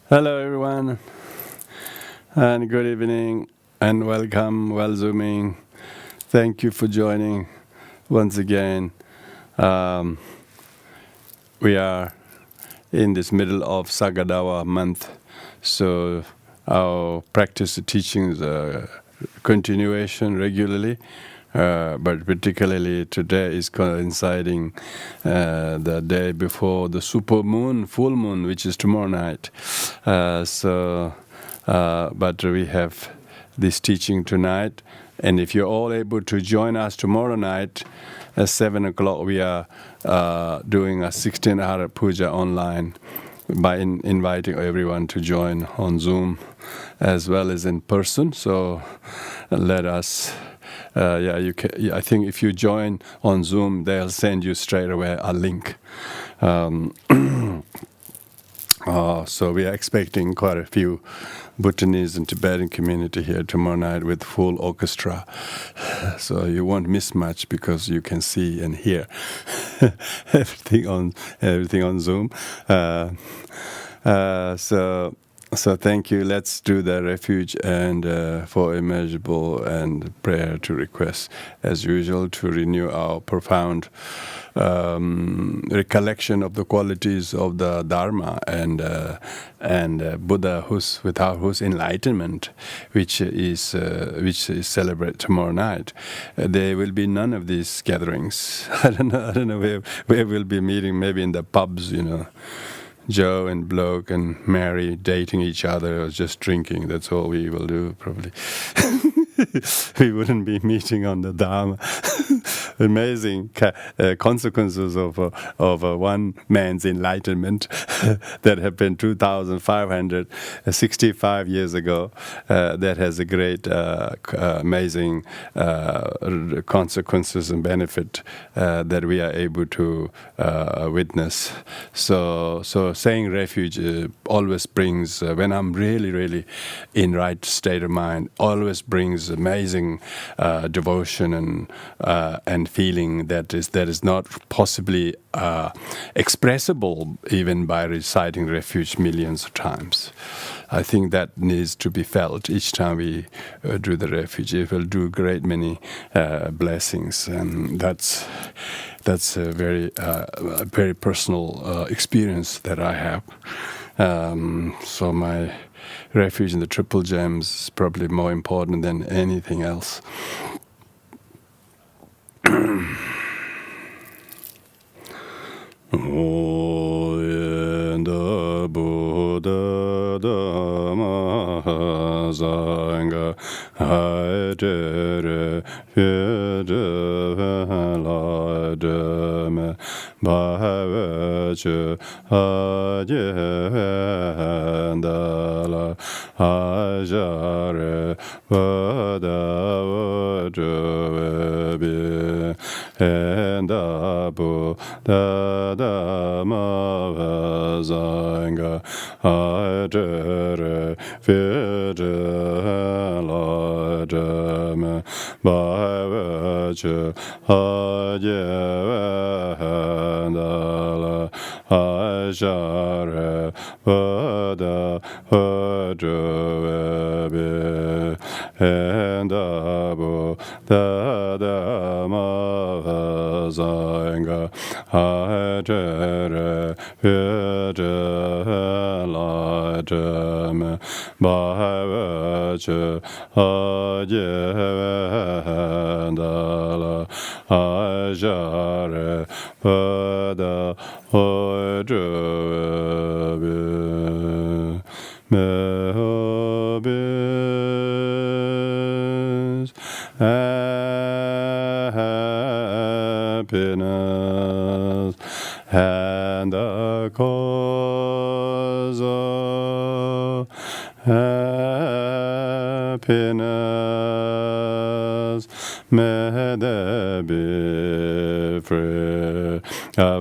Hello everyone, and good evening, and welcome, well zooming. Thank you for joining once again. We are in this middle of Sagadawa month, so our practice of teaching is a continuation regularly. But particularly today is coinciding the day before the full moon, which is tomorrow night. But we have this teaching tonight, and if you're all able to join us tomorrow night at 7 o'clock, we are doing a 16-hour puja online by inviting everyone to join on Zoom as well as in person. So let us... you can, I think if you join on Zoom, they'll send you straight away a link. So we are expecting quite a few Bhutanese and Tibetan community here tomorrow night with full orchestra. So you won't miss much because you can see and hear everything on Zoom. So thank you. Let's do the refuge and for immeasurable and prayer to request, as usual, to renew our profound recollection of the qualities of the Dharma and Buddha, without whose enlightenment, which is celebrated tomorrow night, there will be none of these gatherings. I don't know where we'll be meeting. Maybe in the pubs, Joe and Bloke and Mary dating each other or just drinking. That's all we will do, probably. We wouldn't be meeting on the Dharma. Amazing consequences of one man's enlightenment that happened 2,565 years ago. That has a great, amazing consequences and benefit that we are able to witness. So saying refuge always brings, when I'm really, really in right state of mind, always brings amazing devotion and feeling that is not possibly expressible even by reciting refuge millions of times. I think that needs to be felt each time we do the refuge. It will do great many blessings, and that's a very personal experience that I have. So my refuge in the Triple Gems is probably more important than anything else. Oyenda Buddha Dhamma Sangha Haitere Fyede Lademe Bhavachu Ajendala Ajare Buddha Vajuvebi Enda Buddha Dhamma Sangha Haitere Fyede Lademe Bhavachu Ajendala Ajare Buddha Vajuvebi Enda Buddha Dhamma Sangha Haitere Fyede Lademe Bhavachu Ajendala Ajare Buddha Vajuvebi Mehobis happiness and the cause of happiness, may they be free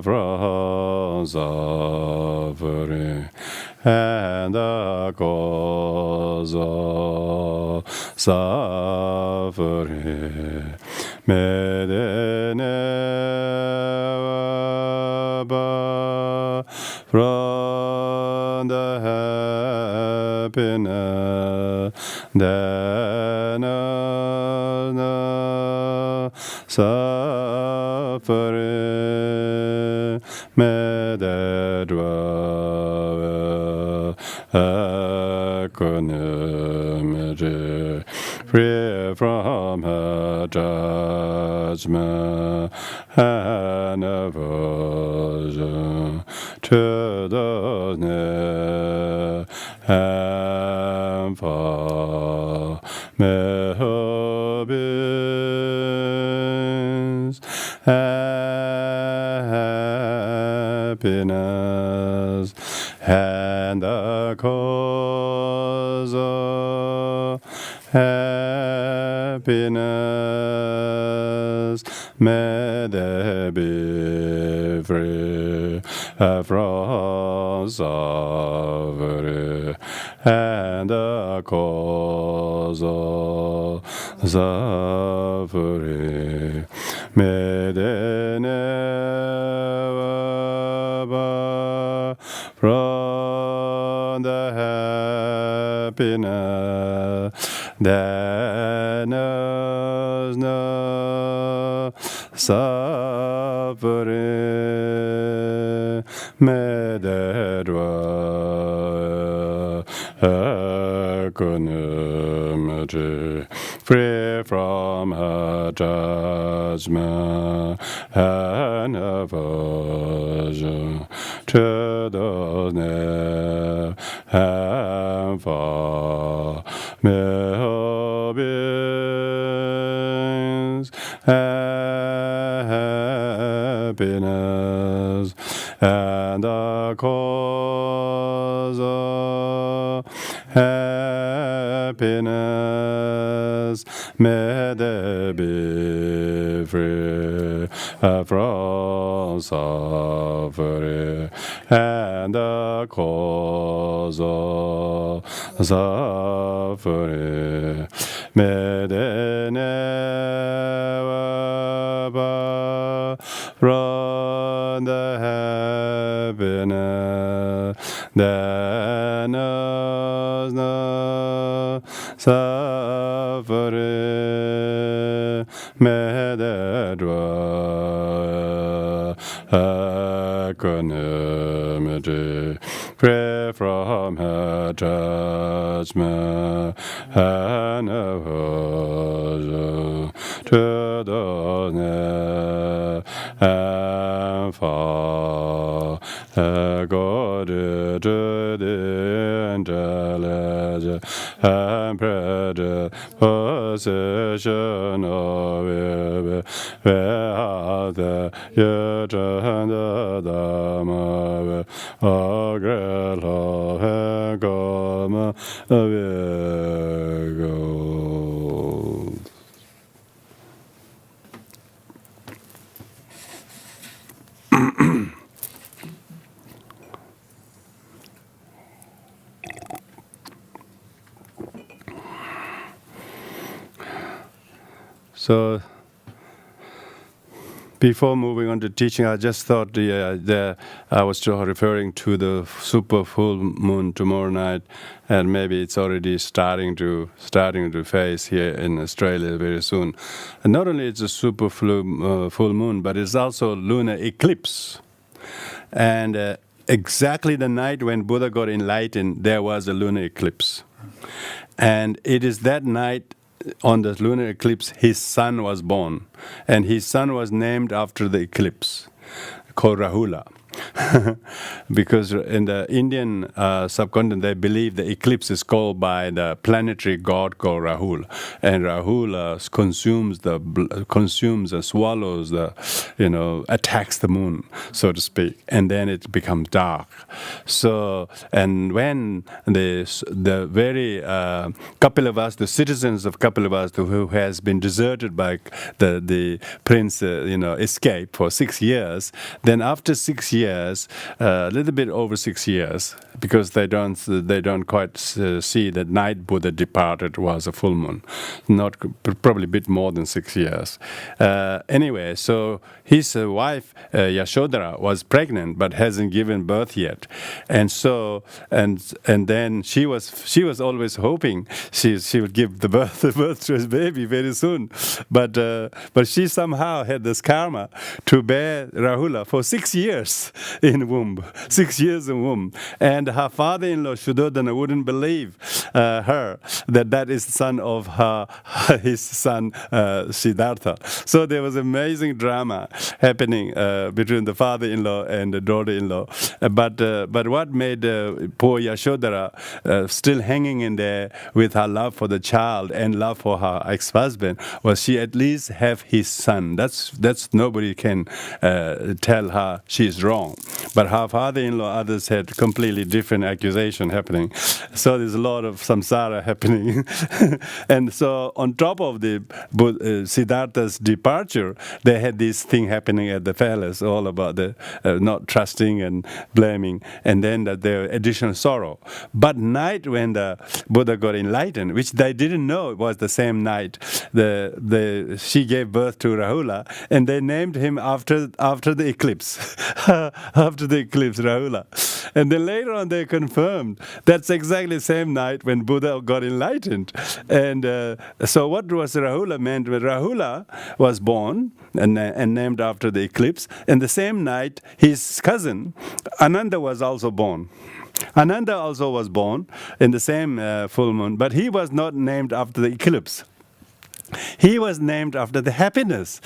from suffering, and the cause of suffering, may they never from the no suffering, Meditative Concentration, free from her judgment and aversion to the near and far. May her beings happiness and the cause of happiness, may they be free from suffering and the cause of suffering. May they never bar from the happiness that knows no suffering. May they dwell equanimity, free from her judgment and aversion to those near and far. May her beings happiness and the cause of happiness, may they be free from suffering and the cause of suffering. May they never bar from the happiness that knows no suffering. May they dwell equanimity, free from her judgment and aversion to the near and far. God to the intelligence and predisposition of it, where the yet and the Dhamma, a great love and come go. So, before moving on to teaching, I just thought I was referring to the super full moon tomorrow night, and maybe it's already starting to phase here in Australia very soon. And not only it's a super full moon, but it's also lunar eclipse. And exactly the night when Buddha got enlightened, there was a lunar eclipse. And it is that night, on the lunar eclipse, his son was born. And his son was named after the eclipse, called Rahula. Because in the Indian subcontinent, they believe the eclipse is called by the planetary god called Rahul, and Rahul consumes and swallows attacks the moon, so to speak, and then it becomes dark. So, and when the very Kapilavastu, the citizens of Kapilavastu, who has been deserted by the prince, escaped for 6 years, then after 6 years, years, a little bit over 6 years, because they don't quite see that night Buddha departed was a full moon, not probably a bit more than 6 years. Anyway, so his wife Yashodhara was pregnant but hasn't given birth yet, and so and then she was always hoping she would give the birth to his baby very soon, but she somehow had this karma to bear Rahula for 6 years in womb, 6 years in womb, and her father-in-law Shuddhodana wouldn't believe her that is the son of his son Siddhartha. So there was amazing drama happening between the father-in-law and the daughter-in-law. But what made poor Yashodhara still hanging in there with her love for the child and love for her ex-husband was she at least have his son. That's nobody can tell her she's wrong. But her father-in-law, others had completely different accusation happening. So there's a lot of samsara happening. And so on top of the Siddhartha's departure, they had this thing happening at the palace, all about the not trusting and blaming, and then the additional sorrow. But night when the Buddha got enlightened, which they didn't know it was the same night, she gave birth to Rahula, and they named him after the eclipse, after the eclipse, Rahula. And then later on they confirmed that's exactly the same night when Buddha got enlightened. And so what was Rahula meant? When Rahula was born and named after the eclipse, and the same night his cousin Ananda was also born. Ananda also was born in the same full moon, but he was not named after the eclipse. He was named after the happiness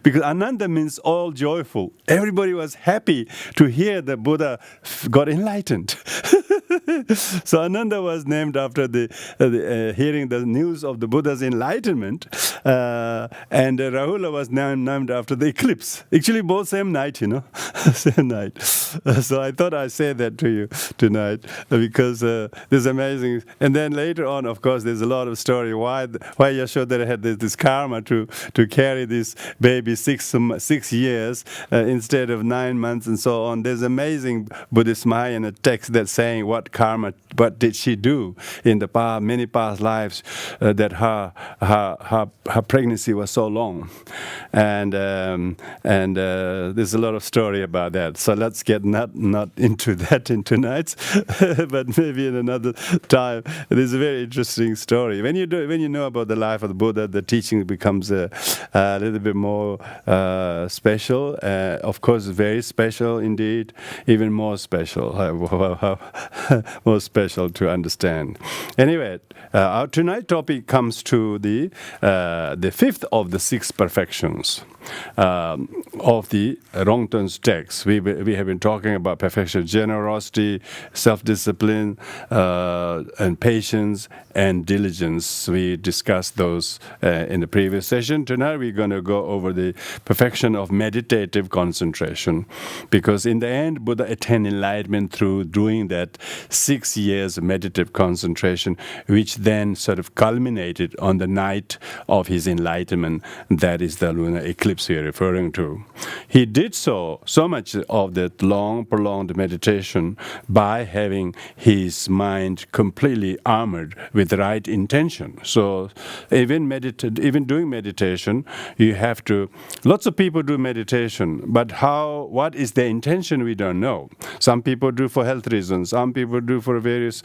because Ananda means all joyful. Everybody was happy to hear that Buddha got enlightened. So Ananda was named after hearing the news of the Buddha's enlightenment, and Rahula was named after the eclipse. Actually, both same night, same night. So I thought I'd say that to you tonight because this amazing. And then later on, of course, there's a lot of story why Yashodhara had this karma to carry this baby 6 years instead of 9 months and so on. There's amazing Buddhist Mahayana text that's saying what what did she do in the many past lives that her pregnancy was so long, and there's a lot of story about that. So let's get not into that in tonight, but maybe in another time. There's a very interesting story. When you know about the life of the Buddha, the teaching becomes a little bit more special. Of course, very special indeed, even more special. More special to understand. Anyway, our tonight's topic comes to the fifth of the six perfections of the Rongton's text. We have been talking about perfection, generosity, self-discipline, and patience and diligence. We discussed those in the previous session. Tonight we're going to go over the perfection of meditative concentration, because in the end Buddha attained enlightenment through doing that 6 years of meditative concentration, which then sort of culminated on the night of his enlightenment. That is the lunar eclipse we are referring to. He did so much of that long, prolonged meditation by having his mind completely armored with the right intention. So even doing meditation, you have to. Lots of people do meditation, but what is their intention? We don't know. Some people do for health reasons. Some people do for various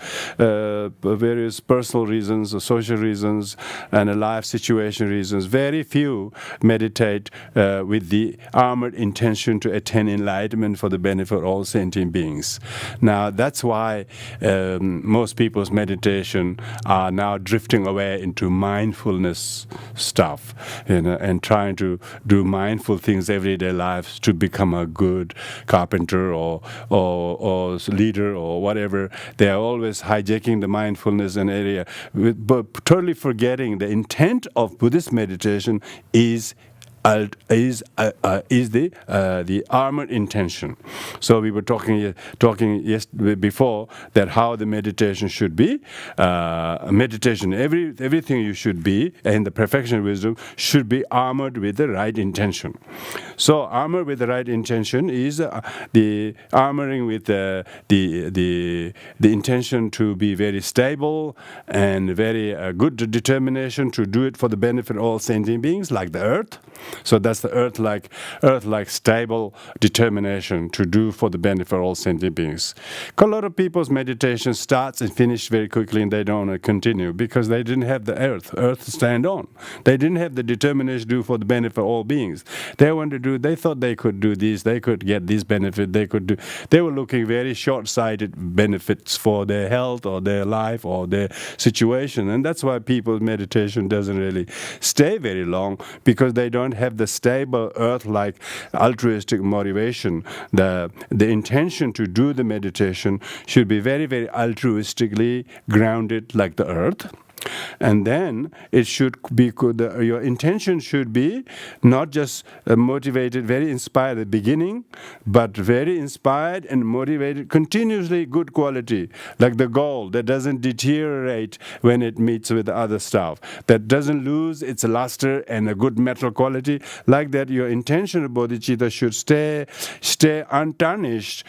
personal reasons or social reasons and life situation reasons. Very few meditate with the armored intention to attain enlightenment for the benefit of all sentient beings. Now that's why most people's meditation are now drifting away into mindfulness stuff, and trying to do mindful things everyday lives to become a good carpenter or leader or whatever. They are always hijacking the mindfulness and area, but totally forgetting the intent of Buddhist meditation is the armored intention. So we were talking before that how the meditation should be. Meditation, everything you should be, and the perfection of wisdom should be armored with the right intention. So armored with the right intention is the armoring with the intention to be very stable and very good determination to do it for the benefit of all sentient beings, like the earth. So that's the earth-like stable determination to do for the benefit of all sentient beings. A lot of people's meditation starts and finishes very quickly, and they don't want to continue because they didn't have the earth to stand on. They didn't have the determination to do for the benefit of all beings. They thought they could do this, they could get this benefit, they were looking very short-sighted benefits for their health or their life or their situation, and that's why people's meditation doesn't really stay very long, because they don't have the stable earth-like altruistic motivation. The intention to do the meditation should be very, very altruistically grounded like the earth. And then it should be your intention should be not just motivated, very inspired at the beginning, but very inspired and motivated continuously, good quality, like the gold that doesn't deteriorate when it meets with other stuff, that doesn't lose its luster and a good metal quality. Like that, your intention of bodhicitta should stay untarnished.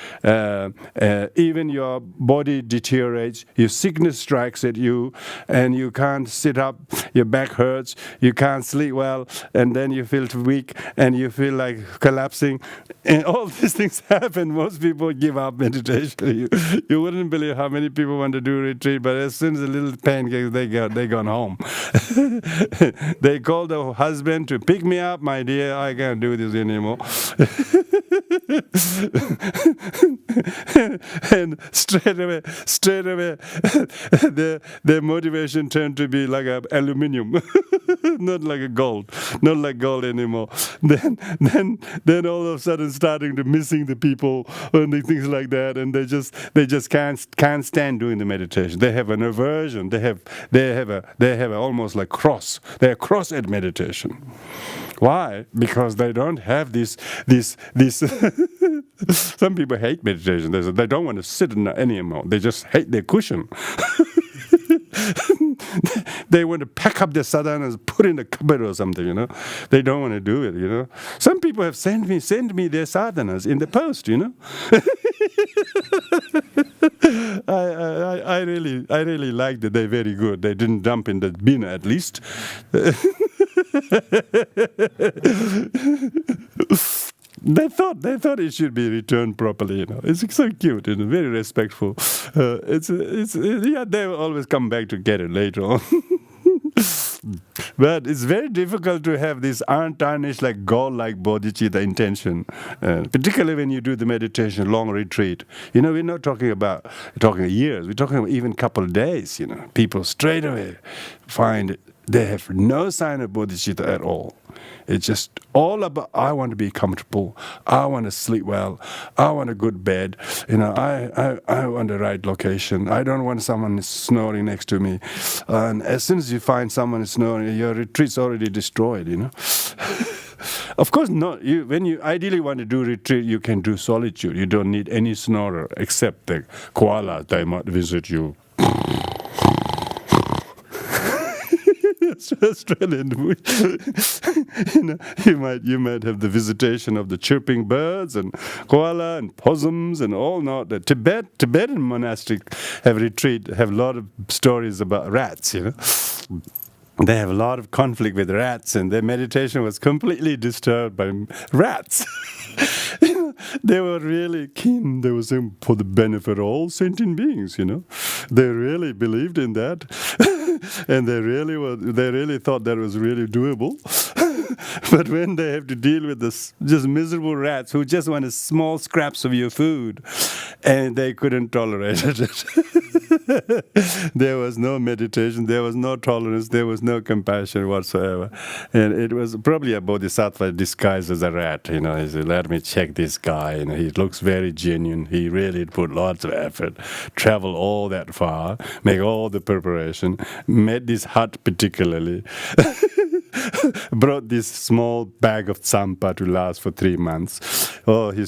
Even your body deteriorates, your sickness strikes at you, and you can't sit up, your back hurts, you can't sleep well, and then you feel weak and you feel like collapsing, and all these things happen. Most people give up meditation. You wouldn't believe how many people want to do retreat, but as soon as a little pain gets, they gone home. They call the husband to pick me up, my dear, I can't do this anymore. And straight away their motivation turned to be like a aluminium, not like a gold, not like gold anymore. Then all of a sudden starting to missing the people and things like that, and they just can't stand doing the meditation. They have an aversion. They have almost like cross. They're cross at meditation. Why? Because they don't have this. Some people hate meditation. They don't want to sit anymore. They just hate their cushion. They want to pack up their sadhanas, put in the cupboard or something, They don't want to do it, Some people have sent me their sadhanas in the post, I really like that. They're very good. They didn't dump in the bin, at least. They thought it should be returned properly. It's so cute and very respectful. They will always come back to get it later on. But it's very difficult to have this untarnished, like goal-like bodhicitta intention, particularly when you do the meditation, long retreat. We're not talking years. We're talking about even a couple of days. People straight away find they have no sign of bodhicitta at all. It's just all about, I want to be comfortable, I want to sleep well, I want a good bed, I want the right location, I don't want someone snoring next to me. And as soon as you find someone snoring, your retreat's already destroyed, Of course not. When you ideally want to do retreat, you can do solitude. You don't need any snorer except the koala that might visit you. Australian, you might have the visitation of the chirping birds and koala and possums and all. Not the Tibetan monastic have a lot of stories about rats. They have a lot of conflict with rats, and their meditation was completely disturbed by rats. They were really keen. They were saying for the benefit of all sentient beings. They really believed in that. And they really thought that was really doable. But when they have to deal with this just miserable rats who just want small scraps of your food, and they couldn't tolerate it. There was no meditation, there was no tolerance, there was no compassion whatsoever. And it was probably a bodhisattva disguised as a rat. He said, let me check this guy. He looks very genuine. He really put lots of effort, travel all that far, make all the preparation, made this hut particularly. brought this small bag of tsampa to last for 3 months. Oh, he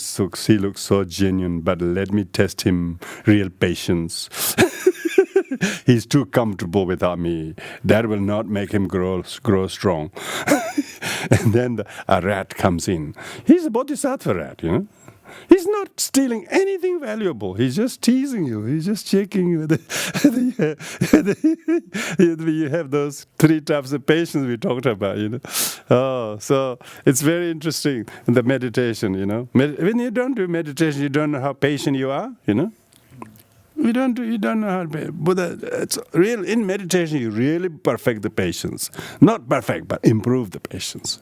looks so genuine, but let me test him real patience. He's too comfortable without me. That will not make him grow strong. And then a rat comes in. He's a bodhisattva rat, you know. He's not stealing anything valuable. He's just teasing you. He's just checking you. You have those 3 types of patience we talked about, you know. Oh, so it's very interesting, the meditation, you know. When you don't do meditation, you don't know how patient you are, you know. You don't know how to Buddha. It's real in meditation. You really perfect the patience, not perfect, but improve the patience.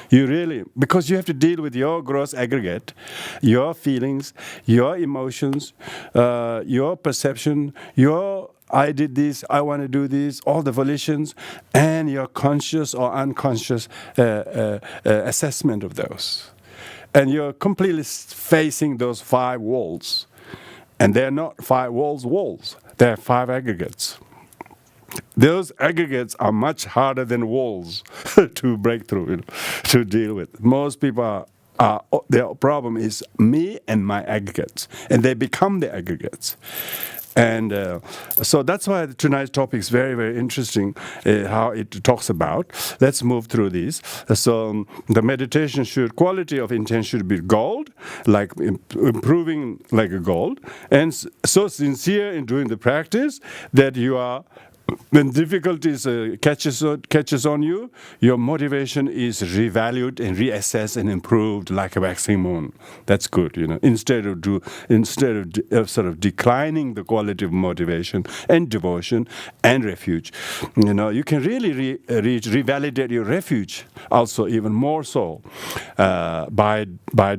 You really, because you have to deal with your gross aggregate, your feelings, your emotions, your perception, your I did this, I want to do this, all the volitions, and your conscious or unconscious assessment of those. And you're completely facing those 5 walls. And they're not 5 walls. They're 5 aggregates. Those aggregates are much harder than walls to break through, you know, to deal with. Most people their problem is me and my aggregates, and they become the aggregates. And so that's why tonight's topic is very, very interesting, how it talks about. Let's move through these. So the meditation quality of intention should be gold, like improving like a gold, and so sincere in doing the practice that you are, when difficulties catches on you, your motivation is revalued and reassessed and improved like a waxing moon. That's good, you know. Instead of sort of declining the quality of motivation and devotion and refuge, you know, you can really revalidate your refuge also even more so by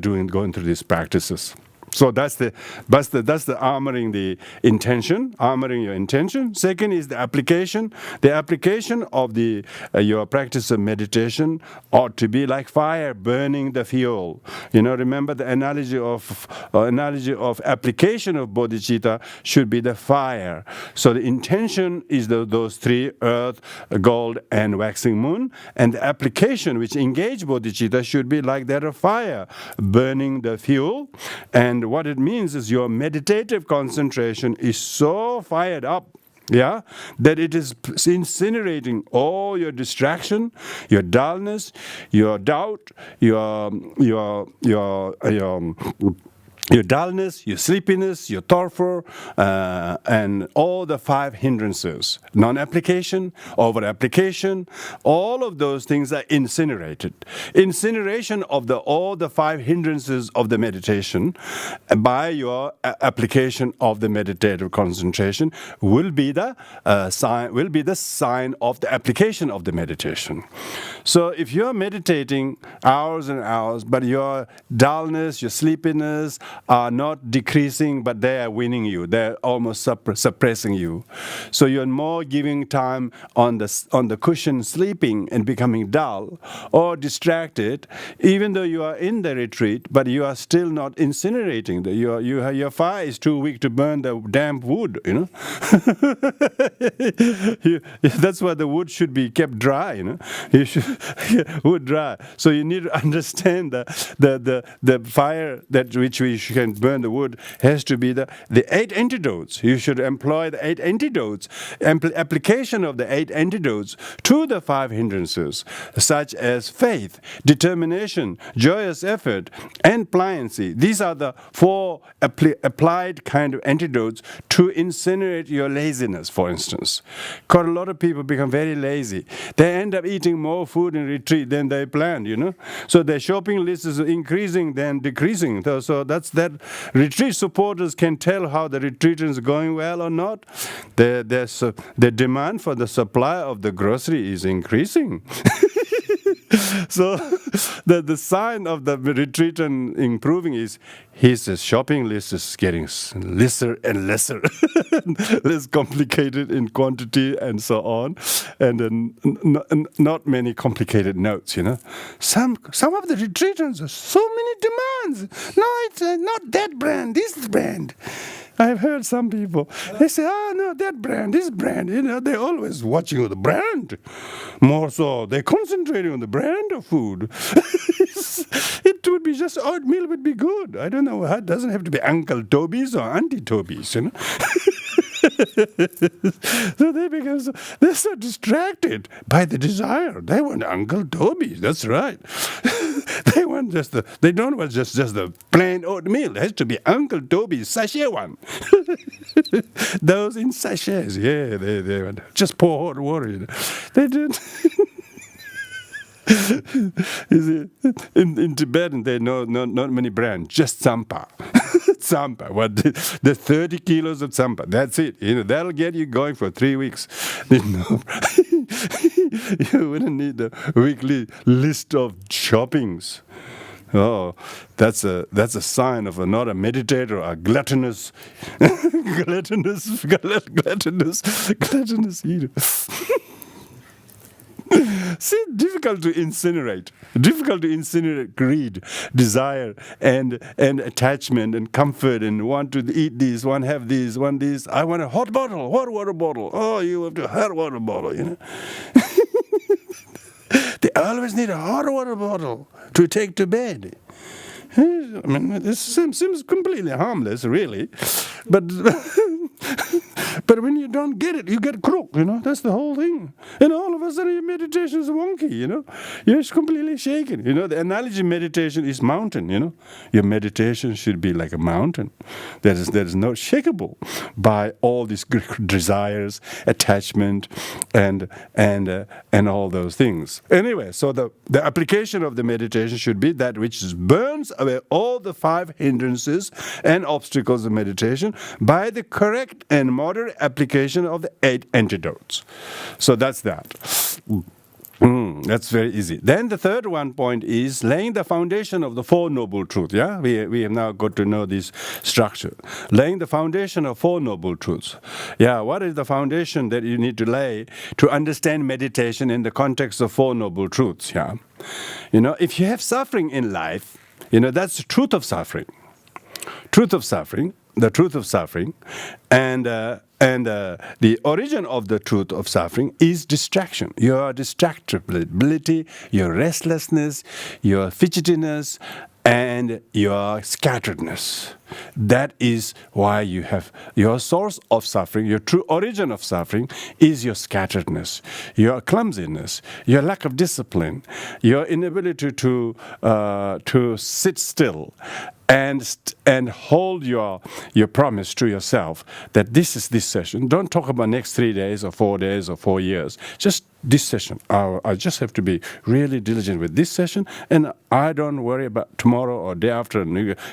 going through these practices. So that's the armoring the intention, armoring your intention. Second is the application. The application of your practice of meditation ought to be like fire burning the fuel. You know, remember the analogy of application of bodhicitta should be the fire. So the intention is those 3: earth, gold, and waxing moon, and the application which engage bodhicitta should be like that of fire burning the fuel. And what it means is your meditative concentration is so fired up, that it is incinerating all your distraction, your dullness, your doubt, your dullness, your sleepiness, your torpor, and all the 5 hindrances. Non-application, over-application, all of those things are incinerated. Incineration of all the 5 hindrances of the meditation by your application of the meditative concentration will be the sign of the application of the meditation. So if you're meditating hours and hours, but your dullness, your sleepiness are not decreasing, but they are winning you. They're almost suppressing you. So you're more giving time on the cushion sleeping and becoming dull or distracted, even though you are in the retreat, but you are still not incinerating. Your fire is too weak to burn the damp wood, you know. That's why the wood should be kept dry, you know. You should wood dry. So you need to understand the fire which we can burn the wood has to be the 8 antidotes. You should employ the 8 antidotes. Application of the 8 antidotes to the 5 hindrances, such as faith, determination, joyous effort, and pliancy. These are the 4 applied kind of antidotes to incinerate your laziness, for instance. Because a lot of people become very lazy. They end up eating more food in retreat than they planned, you know. So their shopping list is increasing than decreasing. So that's that. Retreat supporters can tell how the retreat is going well or not. The demand for the supply of the grocery is increasing. So the sign of the retreatant improving is his shopping list is getting lesser and lesser, less complicated in quantity and so on, and then not many complicated notes. You know, some of the retreatants are so many demands. No, it's not that brand. This brand. I've heard some people, they say, oh no, that brand, this brand, they're always watching the brand. More so, they're concentrating on the brand of food. It would be just oatmeal would be good. I don't know, it doesn't have to be Uncle Toby's or Auntie Toby's, So they're so distracted by the desire. They want Uncle Toby's, that's right. They don't want just the plain oatmeal. It has to be Uncle Toby's sachet one. Those in sachets, they want just pour hot water. They didn't. You see, in Tibetan, there are not many brands, just tsampa. Tsampa, the 30 kilos of tsampa, that's it. That'll get you going for 3 weeks. You wouldn't need a weekly list of shoppings. Oh, that's a sign of not a meditator, a gluttonous, gluttonous eater. See, difficult to incinerate greed, desire, and attachment and comfort, and want to eat these, one have these, one these. I want a hot water bottle. Oh, you have to hot water bottle, They always need a hot water bottle to take to bed. I mean, this seems completely harmless, really, but when you don't get it, you get crook. That's the whole thing. And all of a sudden, your meditation is wonky. You're just completely shaken. The analogy meditation is mountain. Your meditation should be like a mountain that is not shakeable by all these desires, attachment, and all those things. Anyway, so the application of the meditation should be that which burns away all the 5 hindrances and obstacles of meditation by the correct and moderate application of the 8 antidotes. So that's that. That's very easy. Then the third point is laying the foundation of the 4 Noble Truths. Yeah, we have now got to know this structure. Laying the foundation of 4 Noble Truths. Yeah, what is the foundation that you need to lay to understand meditation in the context of 4 Noble Truths? Yeah, if you have suffering in life, that's the truth of suffering. The truth of suffering, and the origin of the truth of suffering is distraction. Your distractibility, your restlessness, your fidgetiness, and your scatteredness. That is why you have your source of suffering, your true origin of suffering is your scatteredness, your clumsiness, your lack of discipline, your inability to sit still and hold your promise to yourself that this is this session. Don't talk about next 3 days or 4 days or 4 years. Just this session. I just have to be really diligent with this session, and I don't worry about tomorrow or day after.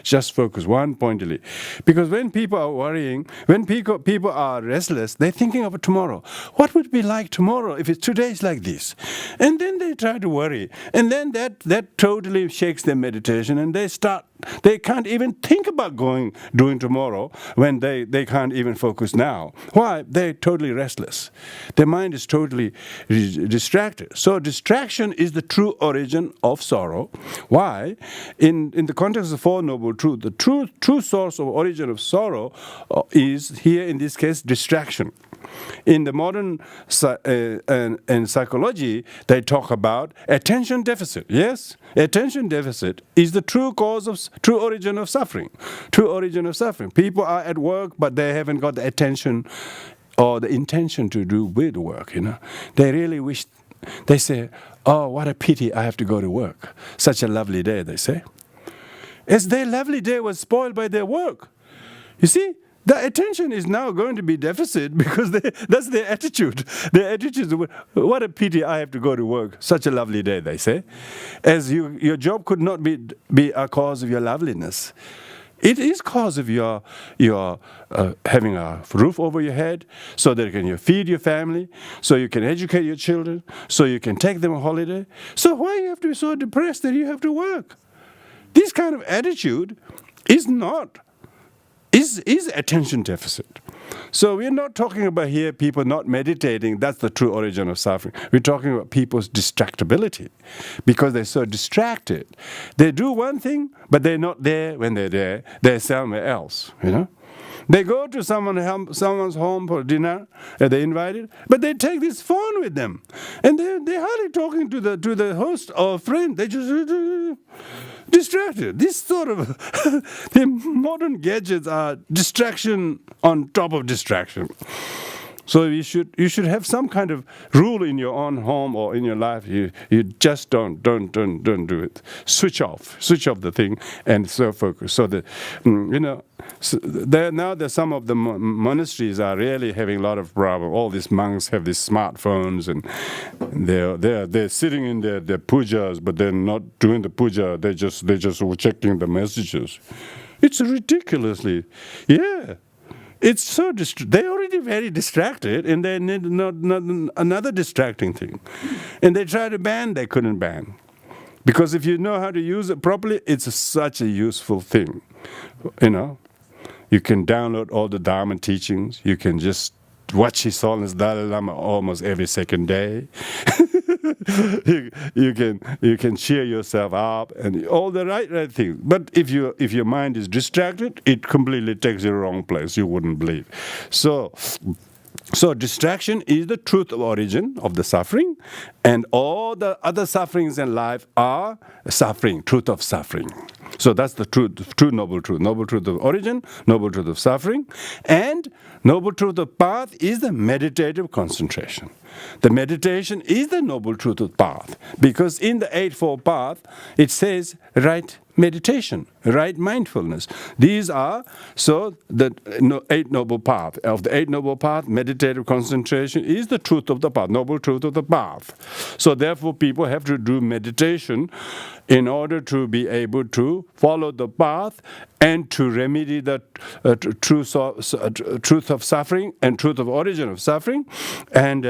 Just focus one pointedly. Because when people are worrying, when people are restless, they're thinking of tomorrow. What would it be like tomorrow if today is like this? And then they try to worry. And then that totally shakes their meditation, and they can't even think about doing tomorrow when they can't even focus now. Why? They're totally restless. Their mind is totally distracted. So distraction is the true origin of sorrow. Why? In the context of 4 Noble Truths, the true source of origin of sorrow is here in this case distraction. In the modern and psychology, they talk about attention deficit. Yes, attention deficit is the true origin of suffering. True origin of suffering. People are at work, but they haven't got the attention or the intention to do with work. They really wish. They say, "Oh, what a pity! I have to go to work. Such a lovely day." They say, as their lovely day was spoiled by their work. You see. The attention is now going to be deficit because that's their attitude. Their attitude is, what a pity I have to go to work. Such a lovely day, they say. As your job could not be a cause of your loveliness. It is cause of your having a roof over your head, so that you feed your family, so you can educate your children, so you can take them on holiday. So why you have to be so depressed that you have to work? This kind of attitude is attention deficit. So we're not talking about here people not meditating. That's the true origin of suffering. We're talking about people's distractibility because they're so distracted. They do one thing, but they're not there when they're there. They're somewhere else, They go to someone's home for dinner, they're invited, but they take this phone with them. And they're hardly talking to the host or friend. They just distracted. This sort of the modern gadgets are distraction on top of distraction. So you should have some kind of rule in your own home or in your life. You just don't do it. Switch off the thing and so focus. So that there's some of the monasteries are really having a lot of problem. All these monks have these smartphones and they're sitting in their pujas, but they're not doing the puja. They just checking the messages. It's ridiculously, yeah. It's so they're already very distracted, and they need not another distracting thing. And they tried to ban, they couldn't ban. Because if you know how to use it properly, it's such a useful thing. You can download all the Dharma teachings. You can just watch His Holiness Dalai Lama almost every second day. you can cheer yourself up and all the right things. But if your mind is distracted, it completely takes you the wrong place. You wouldn't believe. So distraction is the truth of origin of the suffering, and all the other sufferings in life are suffering, truth of suffering. So that's the true noble truth. Noble truth of origin, noble truth of suffering, and noble truth of path is the meditative concentration. The meditation is the noble truth of path, because in the Eightfold Path it says right meditation, right mindfulness. These are the Eight Noble Path. Of the Eight Noble Path, meditative concentration is the truth of the path, noble truth of the path. So therefore people have to do meditation in order to be able to follow the path and to remedy the truth of suffering and truth of origin of suffering, and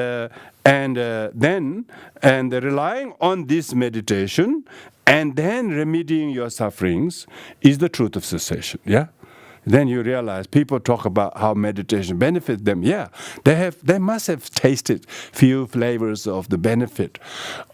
relying on this meditation and then remedying your sufferings is the truth of cessation. Yeah. Then you realize people talk about how meditation benefits them. Yeah, they must have tasted few flavors of the benefit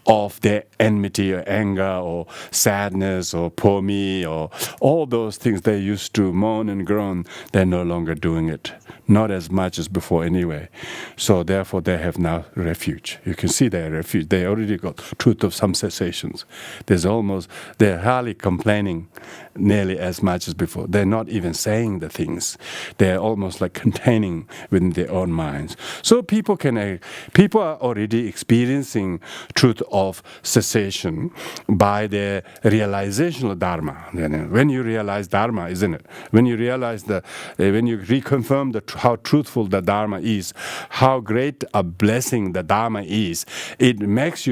of their enmity or anger or sadness or poor me or all those things they used to moan and groan. They're no longer doing it. Not as much as before anyway. So therefore they have now refuge. You can see their refuge. They already got truth of some cessations. They're hardly complaining nearly as much as before. They're not even saying the things. They're almost like containing within their own minds. So people are already experiencing truth of cessation by their realization of Dharma. When you realize Dharma, isn't it? When you realize when you reconfirm how truthful the Dharma is, how great a blessing the Dharma is, it empowers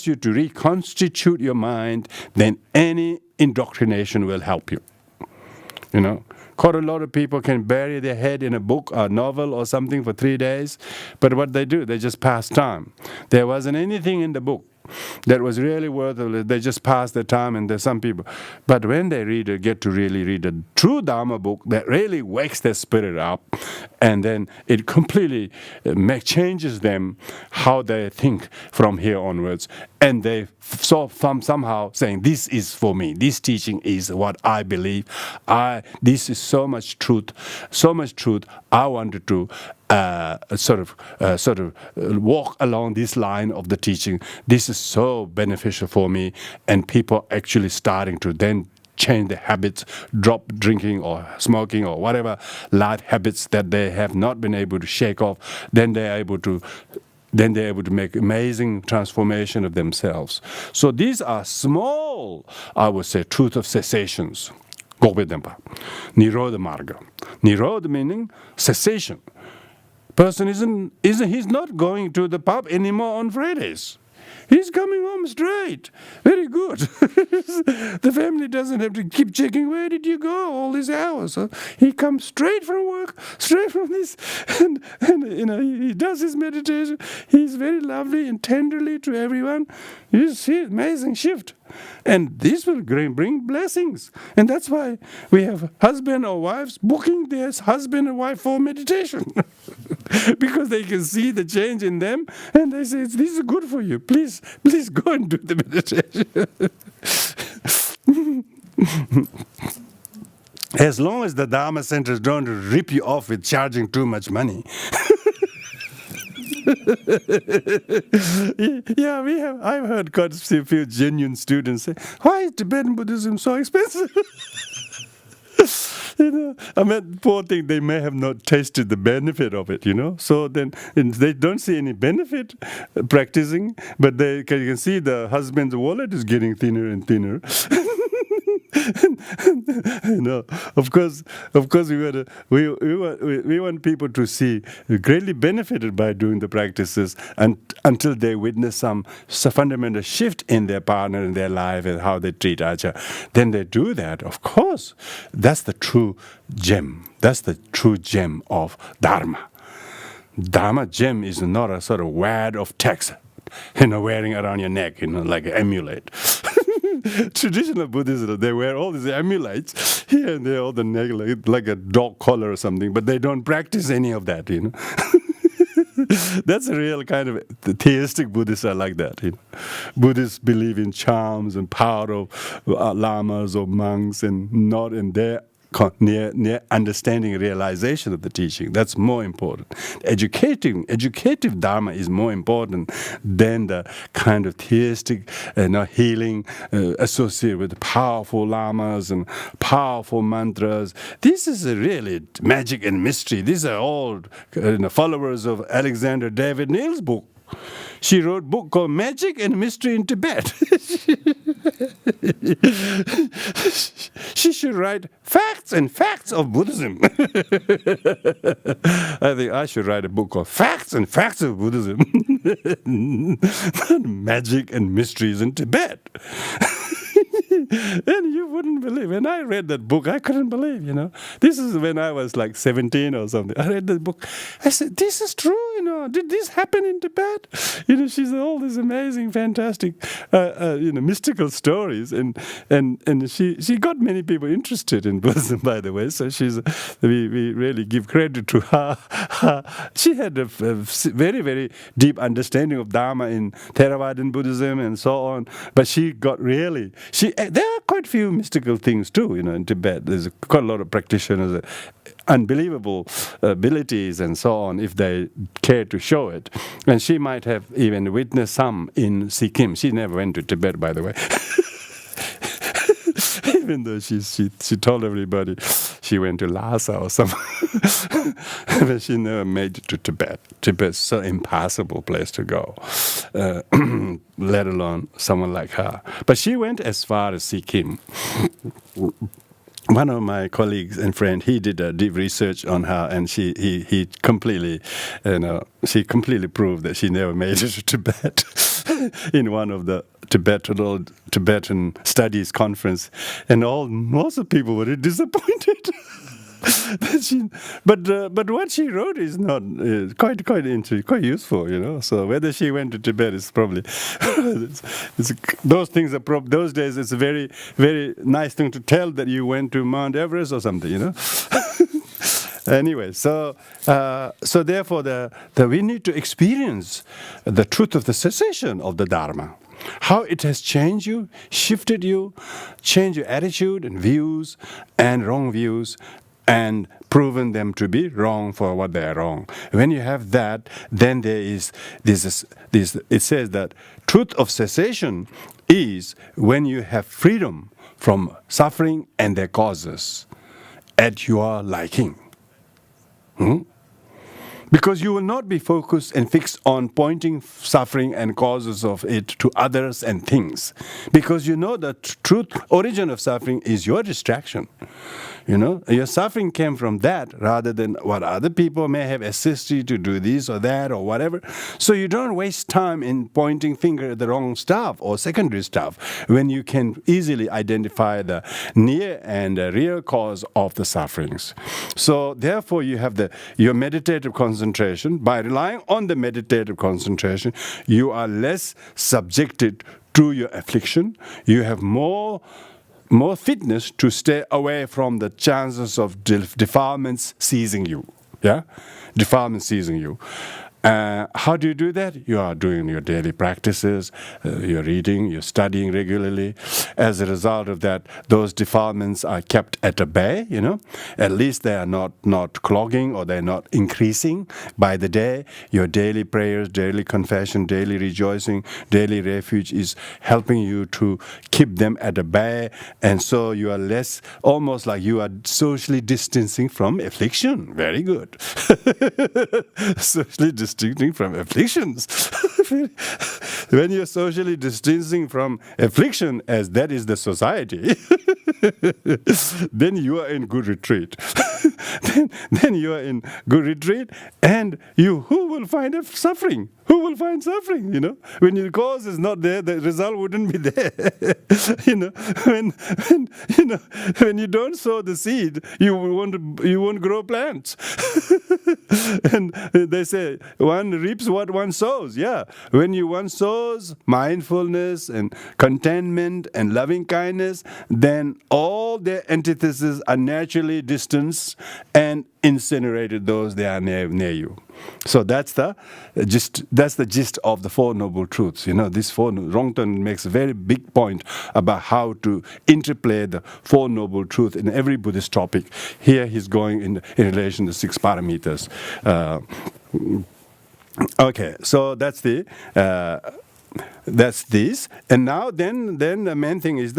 you to reconstitute your mind, then any indoctrination will help you. Quite a lot of people can bury their head in a book or novel or something for 3 days, but what they do, they just pass time. There wasn't anything in the book that was really worth it. They just pass their time, and there's some people. But when they get to really read a true Dharma book that really wakes their spirit up, and then it completely changes them how they think from here onwards, and they somehow saying, this is for me, this teaching is what I believe, this is so much truth, I wanted to walk along this line of the teaching. This is so beneficial for me, and people actually starting to then change their habits, drop drinking or smoking or whatever life habits that they have not been able to shake off. Then they're able to make amazing transformation of themselves. So these are small, I would say, truth of cessations. Gokbe-denpa. Nirodha Marga. Nirodha meaning cessation. Person he's not going to the pub anymore on Fridays. He's coming home straight. Very good. The family doesn't have to keep checking, where did you go all these hours? He comes straight from work, straight from this, and he does his meditation. He's very lovely and tenderly to everyone. You see, amazing shift. And this will bring blessings. And that's why we have husband or wives booking their husband and wife for meditation. Because they can see the change in them, and they say, this is good for you. Please go and do the meditation. As long as the Dharma centers don't rip you off with charging too much money. Yeah, I've heard quite a few genuine students say, why is Tibetan Buddhism so expensive? I mean, poor thing, they may have not tasted the benefit of it, So then they don't see any benefit practicing, but you can see the husband's wallet is getting thinner and thinner. Of course, we want people to see greatly benefited by doing the practices until they witness some fundamental shift in their partner, in their life, and how they treat Acha. Then they do that. Of course, that's the true gem. That's the true gem of Dharma. Dharma gem is not a sort of wad of text, wearing around your neck, like an amulet. Traditional Buddhism, they wear all these amulets here and there, all the neck, like a dog collar or something, but they don't practice any of that, That's a real kind of the theistic Buddhists are like that. Buddhists believe in charms and power of lamas or monks, and not in their near understanding and realization of the teaching. That's more important. Educative Dharma is more important than the kind of theistic healing associated with powerful lamas and powerful mantras. This is really magic and mystery. These are all followers of Alexander David Neil's book. She wrote a book called Magic and Mystery in Tibet. She should write Facts and Facts of Buddhism. I think I should write a book called Facts and Facts of Buddhism. Magic and Mysteries in Tibet. And you wouldn't believe. When I read that book, I couldn't believe, This is when I was like 17 or something. I read that book. I said, this is true, Did this happen in Tibet? She's all these amazing, fantastic, mystical stories. And she got many people interested in Buddhism, by the way. So we really give credit to her. She had a very, very deep understanding of Dharma in Theravadan Buddhism and so on. But she got really... There are quite a few mystical things too, in Tibet. There's quite a lot of practitioners, unbelievable abilities and so on, if they care to show it. And she might have even witnessed some in Sikkim. She never went to Tibet, by the way. Even though she told everybody she went to Lhasa or something. But she never made it to Tibet. Tibet's so impossible place to go, let alone someone like her. But she went as far as Sikkim. One of my colleagues and friend, he did a deep research on her, and he completely, she completely proved that she never made it to Tibet in one of the Tibetan Studies conference, and most of the people were disappointed. But what she wrote is not quite useful, So whether she went to Tibet is probably those things are those days. It's a very, very nice thing to tell that you went to Mount Everest or something, Anyway, so therefore, we need to experience the truth of the cessation of the Dharma. How it has changed you, shifted you, changed your attitude and views and wrong views, and proven them to be wrong for what they are wrong. When you have that, then there is this. It says that truth of cessation is when you have freedom from suffering and their causes at your liking. Because you will not be focused and fixed on pointing suffering and causes of it to others and things. Because you know the truth, origin of suffering is your distraction. Your suffering came from that rather than what other people may have assisted you to do this or that or whatever. So you don't waste time in pointing finger at the wrong stuff or secondary stuff when you can easily identify the near and real cause of the sufferings. So therefore you have your meditative concentration. By relying on the meditative concentration, you are less subjected to your affliction. You have more fitness to stay away from the chances of defilements seizing you. Yeah? Defilements seizing you. How do you do that? You are doing your daily practices, you're reading, you're studying regularly. As a result of that, those defilements are kept at a bay, At least they are not clogging or they're not increasing by the day. Your daily prayers, daily confession, daily rejoicing, daily refuge is helping you to keep them at a bay. And so you are less, almost like you are socially distancing from affliction. Very good. Socially distancing from afflictions. When you're socially distancing from affliction, as that is the society, then you are in good retreat. then you are in good retreat, and who will find suffering? Who will find suffering? When your cause is not there, the result wouldn't be there. When you don't sow the seed, you won't grow plants. And they say one reaps what one sows. Yeah, when one sows mindfulness and contentment and loving kindness, then all their antitheses are naturally distanced and incinerated. Those they are near you. So that's the gist of the Four Noble Truths. Rongton makes a very big point about how to interplay the Four Noble Truths in every Buddhist topic. Here he's going in relation to 6 parameters. Okay, so that's this. And now then the main thing is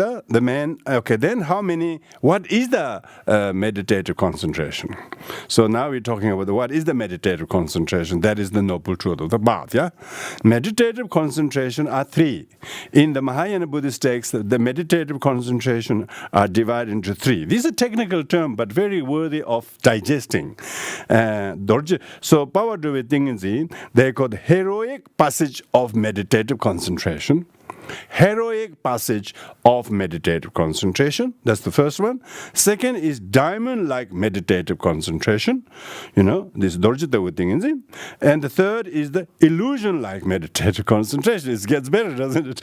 what is the meditative concentration? So now we're talking about what is the meditative concentration. That is the noble truth of the path. Yeah, meditative concentration are 3. In the Mahayana Buddhist texts, the meditative concentration are divided into 3. These are technical terms but very worthy of digesting. So power do it thing they call the heroic passage of meditative concentration. Heroic passage of meditative concentration. That's the first one. Second is diamond-like meditative concentration. This dorjita thing. And the third is the illusion-like meditative concentration. It gets better, doesn't it?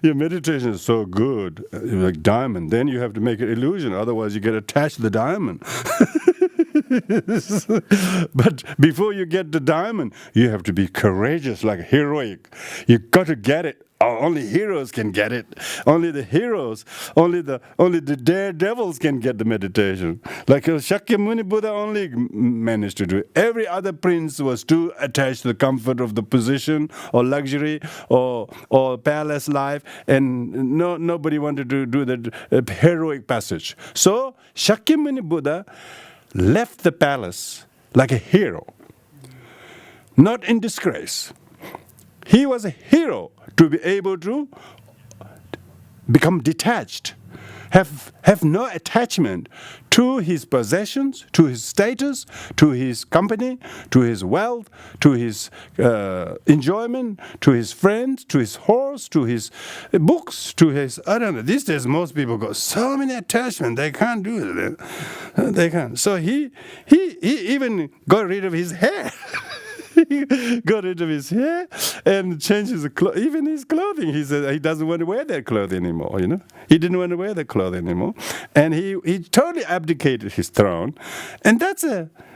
Your meditation is so good, like diamond. Then you have to make it illusion. Otherwise, you get attached to the diamond. But before you get the diamond, you have to be courageous, like heroic. You got to get it. Only heroes can get it. Only the heroes, only the daredevils can get the meditation. Like Shakyamuni Buddha only managed to do it. Every other prince was too attached to the comfort of the position or luxury or palace life, and nobody wanted to do the heroic passage. So Shakyamuni Buddha left the palace like a hero, not in disgrace. He was a hero to be able to become detached, have no attachment to his possessions, to his status, to his company, to his wealth, to his enjoyment, to his friends, to his horse, to his books, to his, I don't know. These days most people got so many attachments, they can't do it. They can't. So he even got rid of his hair. He got rid of his hair and changed even his clothing. He said he doesn't want to wear that clothing anymore, He didn't want to wear that clothing anymore. And he totally abdicated his throne. And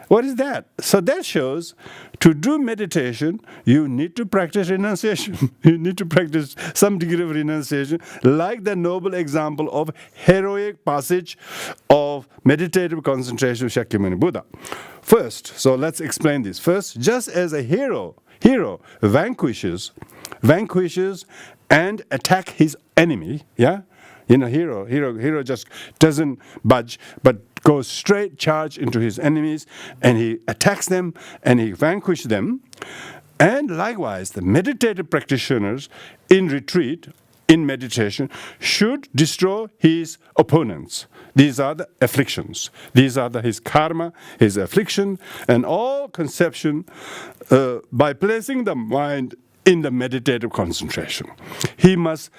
what is that? So that shows to do meditation, you need to practice renunciation. You need to practice some degree of renunciation, like the noble example of heroic passage of meditative concentration of Shakyamuni Buddha. First, so let's explain this. First, just as a hero vanquishes and attack his enemy, yeah? Hero just doesn't budge, but goes straight charge into his enemies, and he attacks them, and he vanquishes them. And likewise, the meditative practitioners in retreat, in meditation, should destroy his opponents. These are the afflictions. These are his karma, his affliction, and all conception by placing the mind in the meditative concentration. He must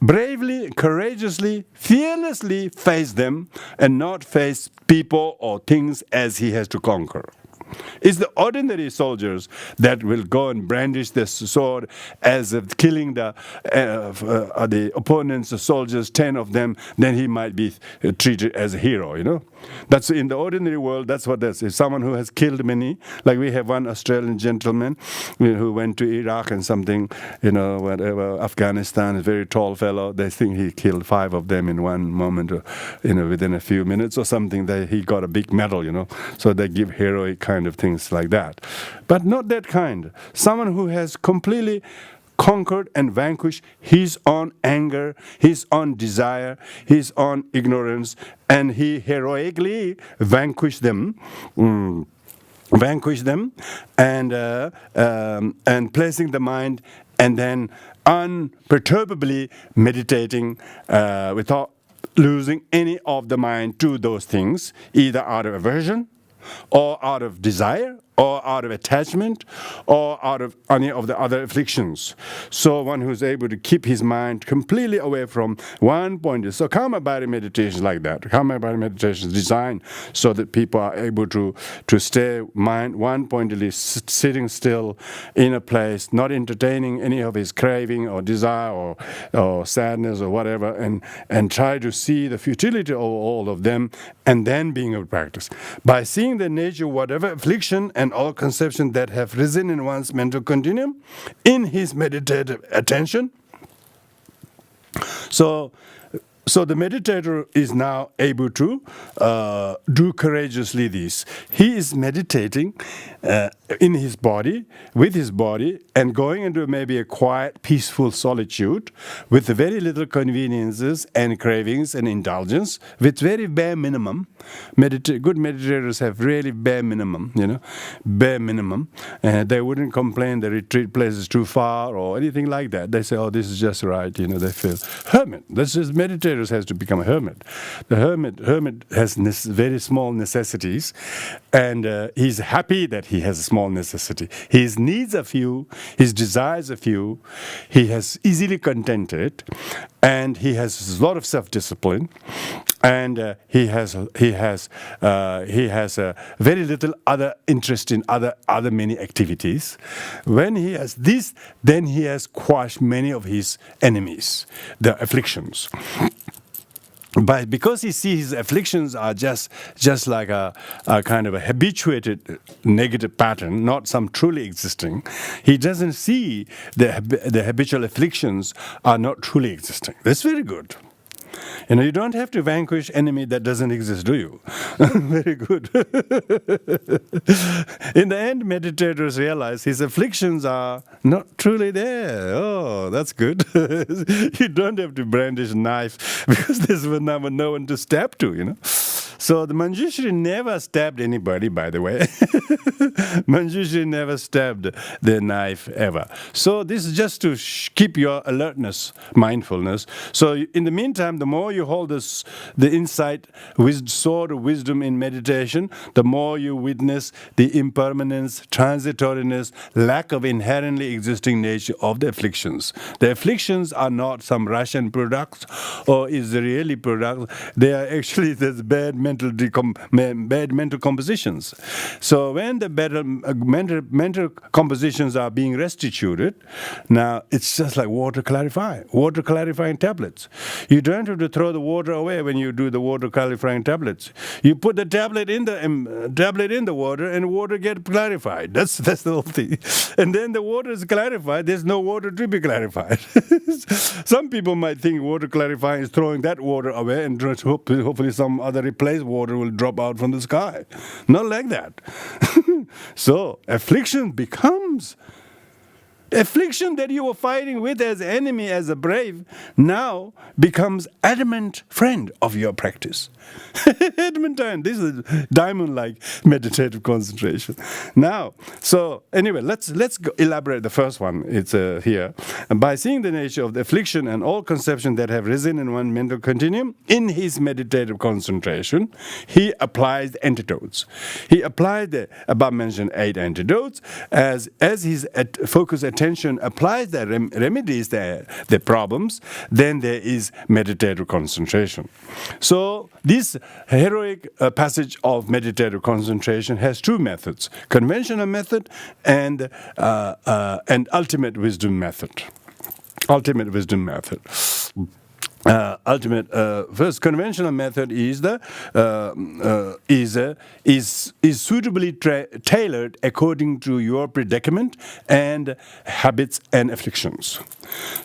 bravely, courageously, fearlessly face them and not face people or things as he has to conquer. It's the ordinary soldiers that will go and brandish the sword as if killing the opponents, the soldiers, 10 of them, then he might be treated as a hero, That's in the ordinary world. That's what that is. Someone who has killed many, like we have one Australian gentleman who went to Iraq and something, whatever, Afghanistan, a very tall fellow. They think he killed 5 of them in one moment, or, within a few minutes or something. He got a big medal, So they give heroic kind of things like that, but not that kind. Someone who has completely conquered and vanquished his own anger, his own desire, his own ignorance, and he heroically vanquished them. And placing the mind, and then unperturbably meditating without losing any of the mind to those things, either out of aversion or out of desire, or out of attachment, or out of any of the other afflictions. So one who's able to keep his mind completely away from one point. So karma body meditation is like that. Karma body meditation is designed so that people are able to stay mind one-pointedly, sitting still in a place, not entertaining any of his craving or desire or sadness or whatever, and try to see the futility of all of them, and then being able to practice. By seeing the nature of whatever affliction and all conceptions that have risen in one's mental continuum in his meditative attention. So the meditator is now able to do courageously this. He is meditating in his body, with his body, and going into maybe a quiet, peaceful solitude with very little conveniences and cravings and indulgence, with very bare minimum. Good meditators have really bare minimum, bare minimum. They wouldn't complain the retreat place is too far or anything like that. They say, oh, this is just right, they feel. Hermit, this is meditators has to become a hermit. The hermit has very small necessities, and he's happy that he has a small necessity. His needs are few, his desires are few, he has easily contented, and he has a lot of self-discipline, and he has very little other interest in other many activities. When he has this, then he has quashed many of his enemies, the afflictions. But because he sees his afflictions are just like a kind of a habituated negative pattern, not some truly existing, he doesn't see the habitual afflictions are not truly existing. That's very good. You don't have to vanquish enemy that doesn't exist, do you? Very good. In the end, meditators realize his afflictions are not truly there. Oh, that's good. You don't have to brandish a knife because there's no one to stab to, So the Manjushri never stabbed anybody, by the way. Manjushri never stabbed the knife ever. So this is just to keep your alertness, mindfulness. So in the meantime, the more you hold the insight, sword of wisdom in meditation, the more you witness the impermanence, transitoriness, lack of inherently existing nature of the afflictions. The afflictions are not some Russian product or Israeli product. They are actually this bad mental compositions. So when the better mental compositions are being restituted, now it's just like water clarifying tablets. You don't have to throw the water away when you do the water clarifying tablets. You put the tablet in the water, and water gets clarified. That's the whole thing. And then the water is clarified. There's no water to be clarified. Some people might think water clarifying is throwing that water away, and hopefully some other replaced water will drop out from the sky. Not like that. So affliction becomes affliction that you were fighting with as enemy, as a brave, now becomes adamant friend of your practice. Adamantine. This is diamond-like meditative concentration. Now, so anyway, let's go elaborate the first one. It's here. And by seeing the nature of the affliction and all conceptions that have risen in one mental continuum, in his meditative concentration, he applies the antidotes. He applied the above-mentioned 8 antidotes as his focused attention applies the remedies, the problems, then there is meditative concentration. So this heroic passage of meditative concentration has 2 methods: conventional method and ultimate wisdom method. Ultimate wisdom method. ultimate first conventional method is suitably tailored according to your predicament and habits and afflictions.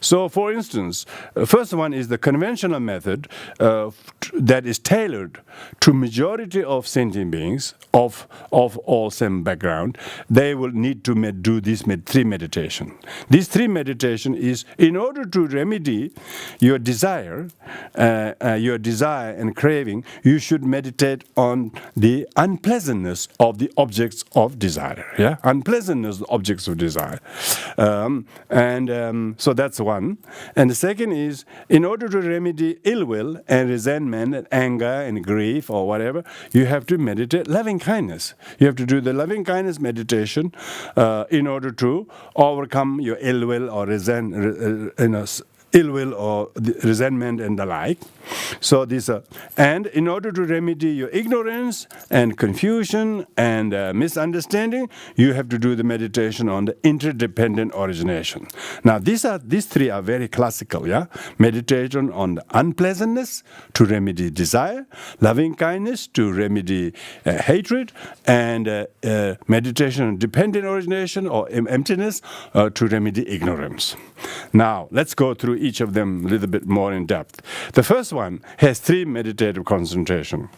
So, for instance, first one is the conventional method that is tailored to majority of sentient beings of all same background. They will need to do these three meditation. These three meditation is in order to remedy your desire and craving. You should meditate on the unpleasantness of the objects of desire. Yeah, unpleasantness of objects of desire, so that's one. And the second is, in order to remedy ill will and resentment and anger and grief or whatever, you have to meditate loving kindness. You have to do the loving kindness meditation in order to overcome your ill will or ill will or resentment and the like. So these are, and in order to remedy your ignorance and confusion and misunderstanding, you have to do the meditation on the interdependent origination. Now these three are very classical, yeah? Meditation on the unpleasantness to remedy desire, loving kindness to remedy hatred, and meditation on dependent origination or emptiness to remedy ignorance. Now let's go through each of them a little bit more in depth. The first one has three meditative concentration.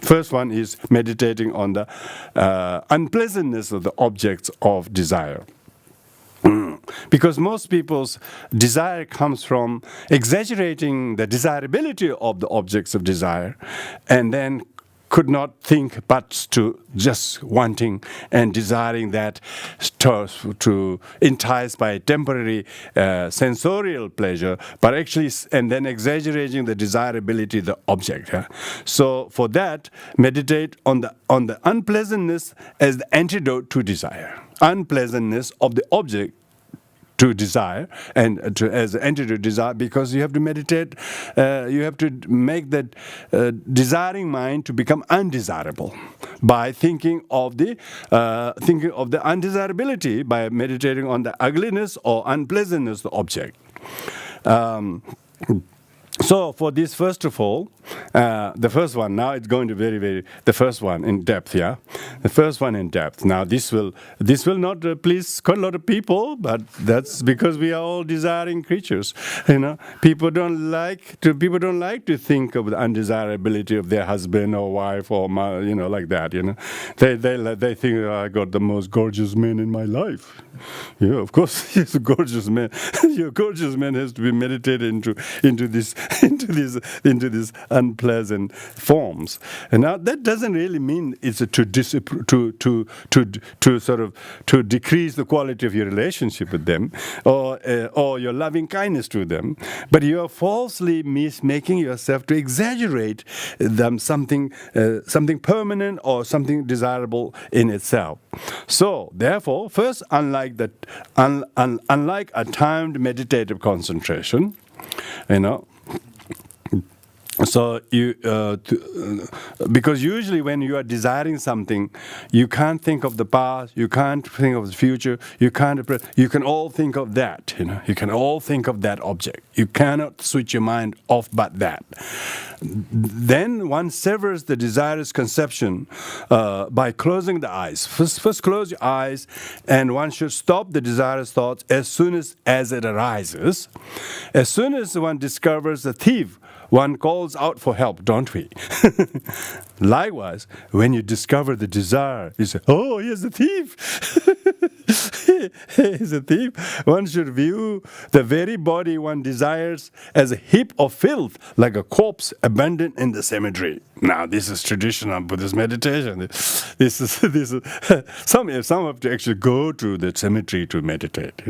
First one is meditating on the unpleasantness of the objects of desire. Because most people's desire comes from exaggerating the desirability of the objects of desire and then could not think but to just wanting and desiring that to entice by temporary sensorial pleasure, but actually, and then exaggerating the desirability of the object. Yeah? So for that, meditate on the unpleasantness as the antidote to desire. Unpleasantness of the object to desire and as an antidote to desire, because you have to meditate, you have to make that desiring mind to become undesirable by thinking of the undesirability, by meditating on the ugliness or unpleasantness of the object. So for this, first of all, the first one, now it's going to the first one in depth, yeah? The first one in depth. Now this will not please quite a lot of people, but that's because we are all desiring creatures, you know? People don't like to think of the undesirability of their husband or wife or, like that, you know? They think, I got the most gorgeous man in my life. Yeah, of course, he's a gorgeous man. Your gorgeous man has to be meditated into this unpleasant forms. And now that doesn't really mean it's to decrease the quality of your relationship with them or your loving kindness to them, but you are falsely making yourself to exaggerate them something permanent or something desirable in itself. So therefore, first, unlike a timed meditative concentration, so because usually when you are desiring something, you can't think of the past, you can't think of the future, you can all think of that, you can all think of that object. You cannot switch your mind off but that. Then one severs the desirous conception by closing the eyes. First close your eyes, and one should stop the desirous thoughts as soon as it arises. As soon as one discovers the thief, one calls out for help, don't we? Likewise, when you discover the desire, you say, oh, here's the thief. He's a thief. One should view the very body one desires as a heap of filth, like a corpse abandoned in the cemetery. Now, this is traditional Buddhist meditation. This is some have to actually go to the cemetery to meditate.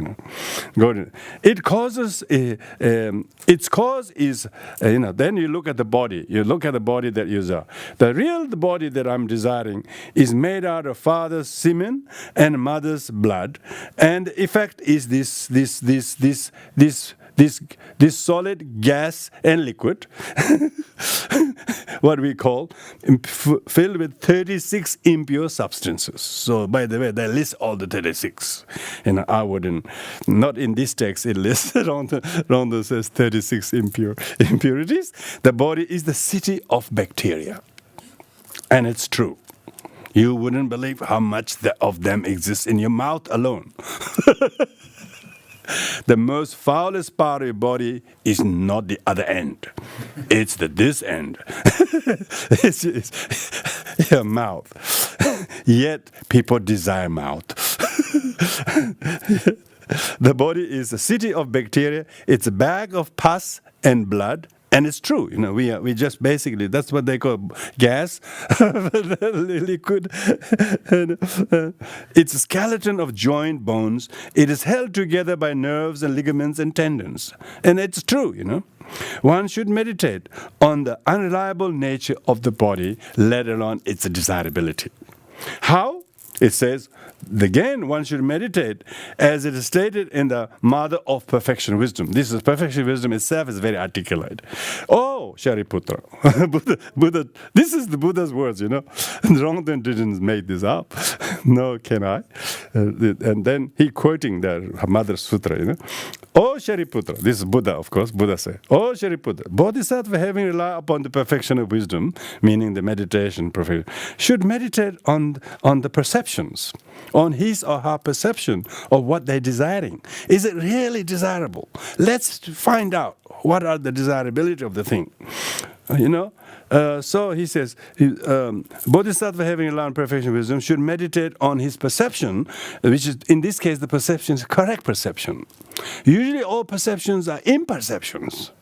It causes its cause is Then you look at the body. You look at the body that you are. The body that I'm desiring is made out of father's semen and mother's blood, and the effect is this this solid, gas, and liquid, what we call, filled with 36 impure substances. So, by the way, they list all the 36. I wouldn't, not in this text, it lists, Rongton says 36 impurities. The body is the city of bacteria. And it's true. You wouldn't believe how much of them exists in your mouth alone. The most foulest part of your body is not the other end. It's this end. it's your mouth. Yet people desire mouth. The body is a city of bacteria. It's a bag of pus and blood. And it's true, we just basically, that's what they call gas, liquid. It's a skeleton of joint bones. It is held together by nerves and ligaments and tendons. And it's true, One should meditate on the unreliable nature of the body, let alone its desirability. How? It says, again, one should meditate as it is stated in the Mother of Perfection Wisdom. This is perfection wisdom itself is very articulate. Oh, Shariputra, Buddha, this is the Buddha's words, Rongton didn't make this up. No, can I? And then he quoting the Mother Sutra, Oh, Shariputra, this is Buddha, of course, Buddha said, Oh, Shariputra, Bodhisattva having relied upon the perfection of wisdom, meaning the meditation perfection, should meditate on the perceptions, on his or her perception of what they're desiring. Is it really desirable? Let's find out what are the desirability of the thing. So he says, Bodhisattva having learned perfection wisdom should meditate on his perception, which is, in this case, the perception is correct perception. Usually all perceptions are imperceptions.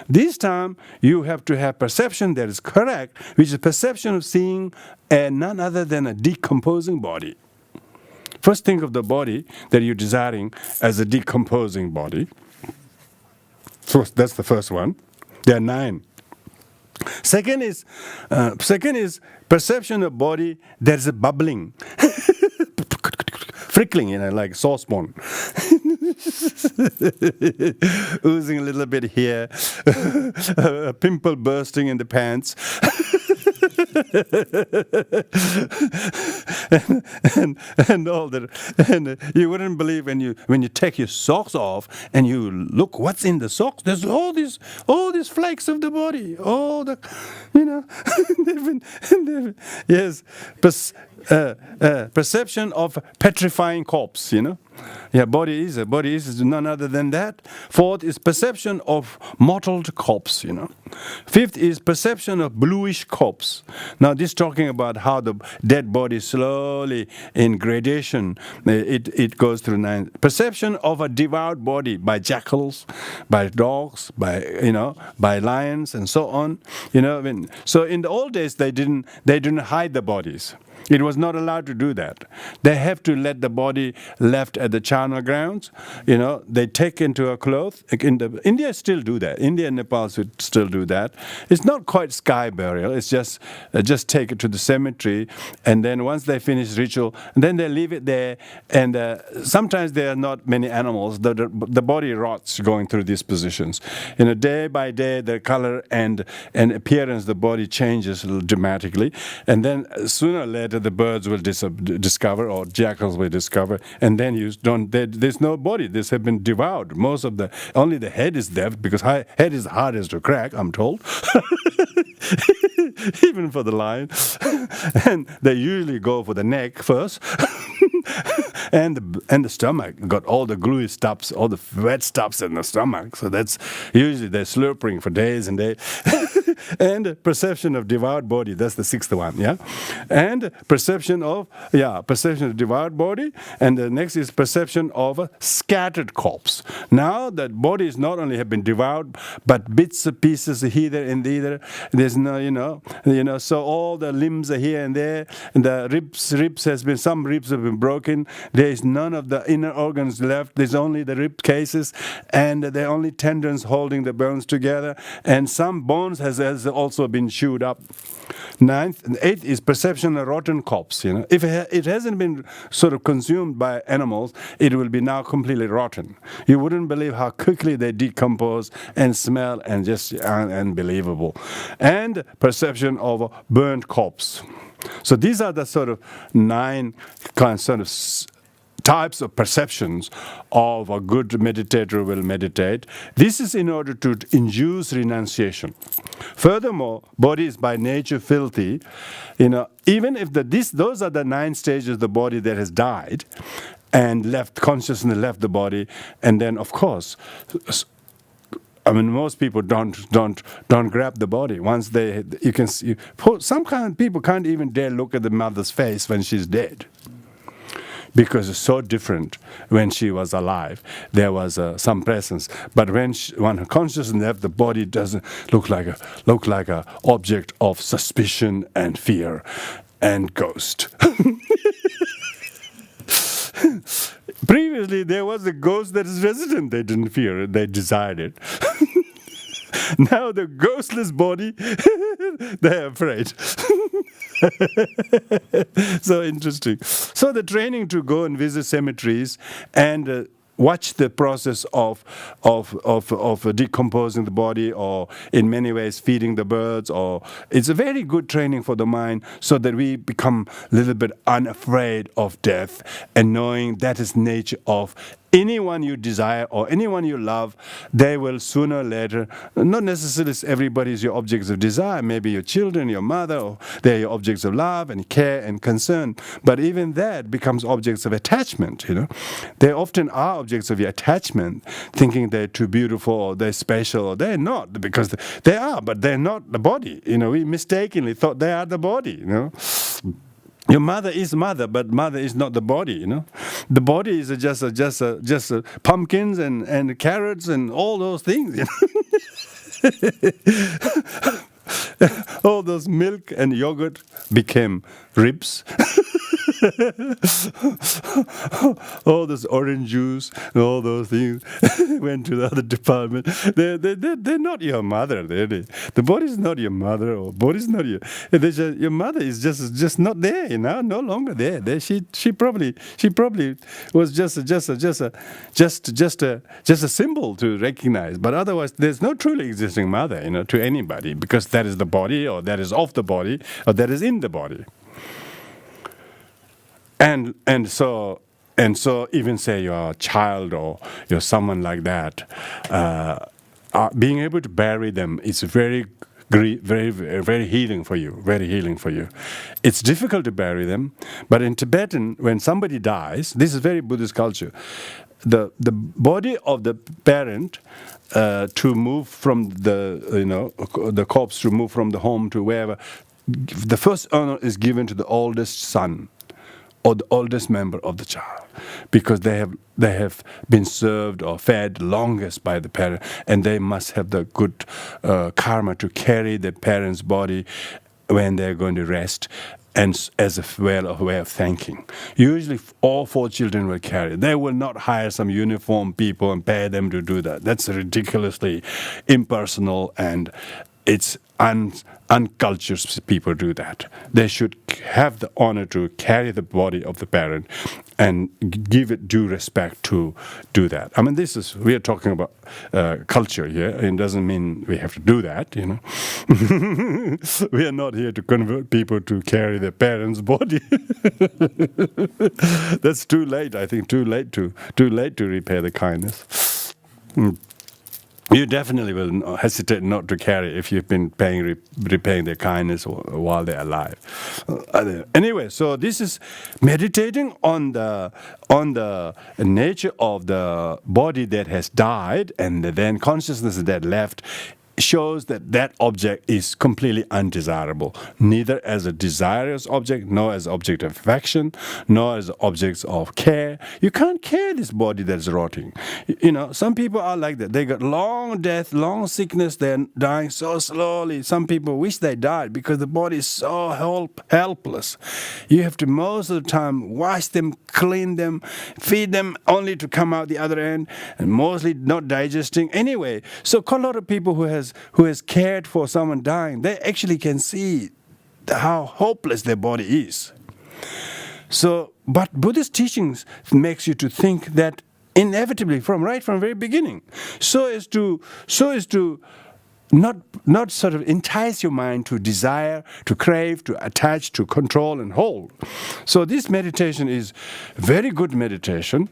This time, you have to have perception that is correct, which is perception of seeing none other than a decomposing body. First, think of the body that you're desiring as a decomposing body. So that's the first one. There are 9. Second is perception of body that is bubbling, frickling, like saucepan. Oozing a little bit here, a pimple bursting in the pants. and all that, and you wouldn't believe when you take your socks off and you look what's in the socks. There's all these flakes of the body, all the, yes, perception of petrifying corpse, body is none other than that. Fourth is perception of mottled corpse, Fifth is perception of bluish corpse. Now this talking about how the dead body slowly in gradation, it goes through 9. Perception of a devoured body by jackals, by dogs, by lions and so on. So in the old days they didn't hide the bodies. It was not allowed to do that. They have to let the body left at the charnel grounds. They take into a cloth. India still do that. India and Nepal should still do that. It's not quite sky burial. It's just take it to the cemetery, and then once they finish ritual, then they leave it there. And sometimes there are not many animals. The body rots going through these positions. Day by day, the color and appearance of the body changes dramatically, and then sooner or later the birds will discover, or jackals will discover, and then there's no body. This have been devoured. Only the head is left, because head is the hardest to crack, I'm told. Even for the lion. And they usually go for the neck first. And the stomach got all the gluey stuffs, all the wet stuffs in the stomach. So that's usually they're slurping for days and days. And perception of devoured body, that's the 6th one, yeah. And perception of devoured body, and the next is perception of a scattered corpse. Now that body is not only have been devoured, but bits and pieces here and there. There's no, so all the limbs are here and there, and the some ribs have been broken. There is none of the inner organs left. There's only the rib cases, and there are only tendons holding the bones together, and some bones has also been chewed up. Eighth is perception of rotten corpse. If it hasn't been sort of consumed by animals, it will be now completely rotten. You wouldn't believe how quickly they decompose and smell, and just unbelievable. And perception of a burnt corpse. So these are the sort of 9 types of perceptions of a good meditator will meditate. This is in order to induce renunciation. Furthermore, body is by nature filthy. Even if those are the 9 stages of the body that has died and consciousness left the body, and then of course, most people don't grab the body. Once you can see, some kind of people can't even dare look at the mother's face when she's dead, because it's so different when she was alive. There was some presence, but when her consciousness left the body, doesn't look like a object of suspicion and fear and ghost. Previously, there was a ghost that is resident. They didn't fear it; they desired it. Now the ghostless body, they're afraid. So interesting. So the training to go and visit cemeteries and watch the process of decomposing the body, or in many ways feeding the birds, or it's a very good training for the mind, so that we become a little bit unafraid of death, and knowing that is nature of anyone you desire or anyone you love. They will sooner or later, not necessarily everybody is your objects of desire, maybe your children, your mother, or they're your objects of love and care and concern, but even that becomes objects of attachment. They often are objects of your attachment, thinking they're too beautiful or they're special, or they're not, because they are, but they're not the body. We mistakenly thought they are the body. Your mother is mother, but mother is not the body. The body is just pumpkins and carrots and all those things. All those milk and yogurt became ribs. All this orange juice and all those things went to the other department. They're not your mother. The body is not your mother, or body is not your mother is just not there. No longer there. She probably was just a symbol to recognize. But otherwise, there's no truly existing mother, to anybody, because that is the body, or that is of the body, or that is in the body. And so even say you're a child or you're someone like that, being able to bury them is very, very, very healing for you. Very healing for you. It's difficult to bury them, but in Tibetan, when somebody dies, this is very Buddhist culture. The body of the parent to move from the corpse to move from the home to wherever, the first honor is given to the oldest son, or the oldest member of the child, because they have been served or fed longest by the parent, and they must have the good karma to carry the parent's body when they're going to rest, and as a way of thanking. Usually all 4 children will carry. They will not hire some uniformed people and pay them to do that. That's ridiculously impersonal, and it's uncultured people do that. They should have the honor to carry the body of the parent and give it due respect to do that. We are talking about culture here. It doesn't mean we have to do that, We are not here to convert people to carry their parents' body. That's too late, I think, too late to repay the kindness. You definitely will hesitate not to carry if you've been repaying their kindness while they're alive. Anyway, so this is meditating on the nature of the body that has died, and then consciousness that left shows that object is completely undesirable, neither as a desirous object, nor as object of affection, nor as objects of care. You can't care this body that's rotting. Some people are like that. They got long death, long sickness, they're dying so slowly. Some people wish they died because the body is so helpless. You have to most of the time wash them, clean them, feed them, only to come out the other end, and mostly not digesting. Anyway, so a lot of people who has cared for someone dying, they actually can see how hopeless their body is. So, but Buddhist teachings makes you to think that inevitably from the very beginning, so as to not sort of entice your mind to desire, to crave, to attach, to control and hold. So this meditation is very good meditation.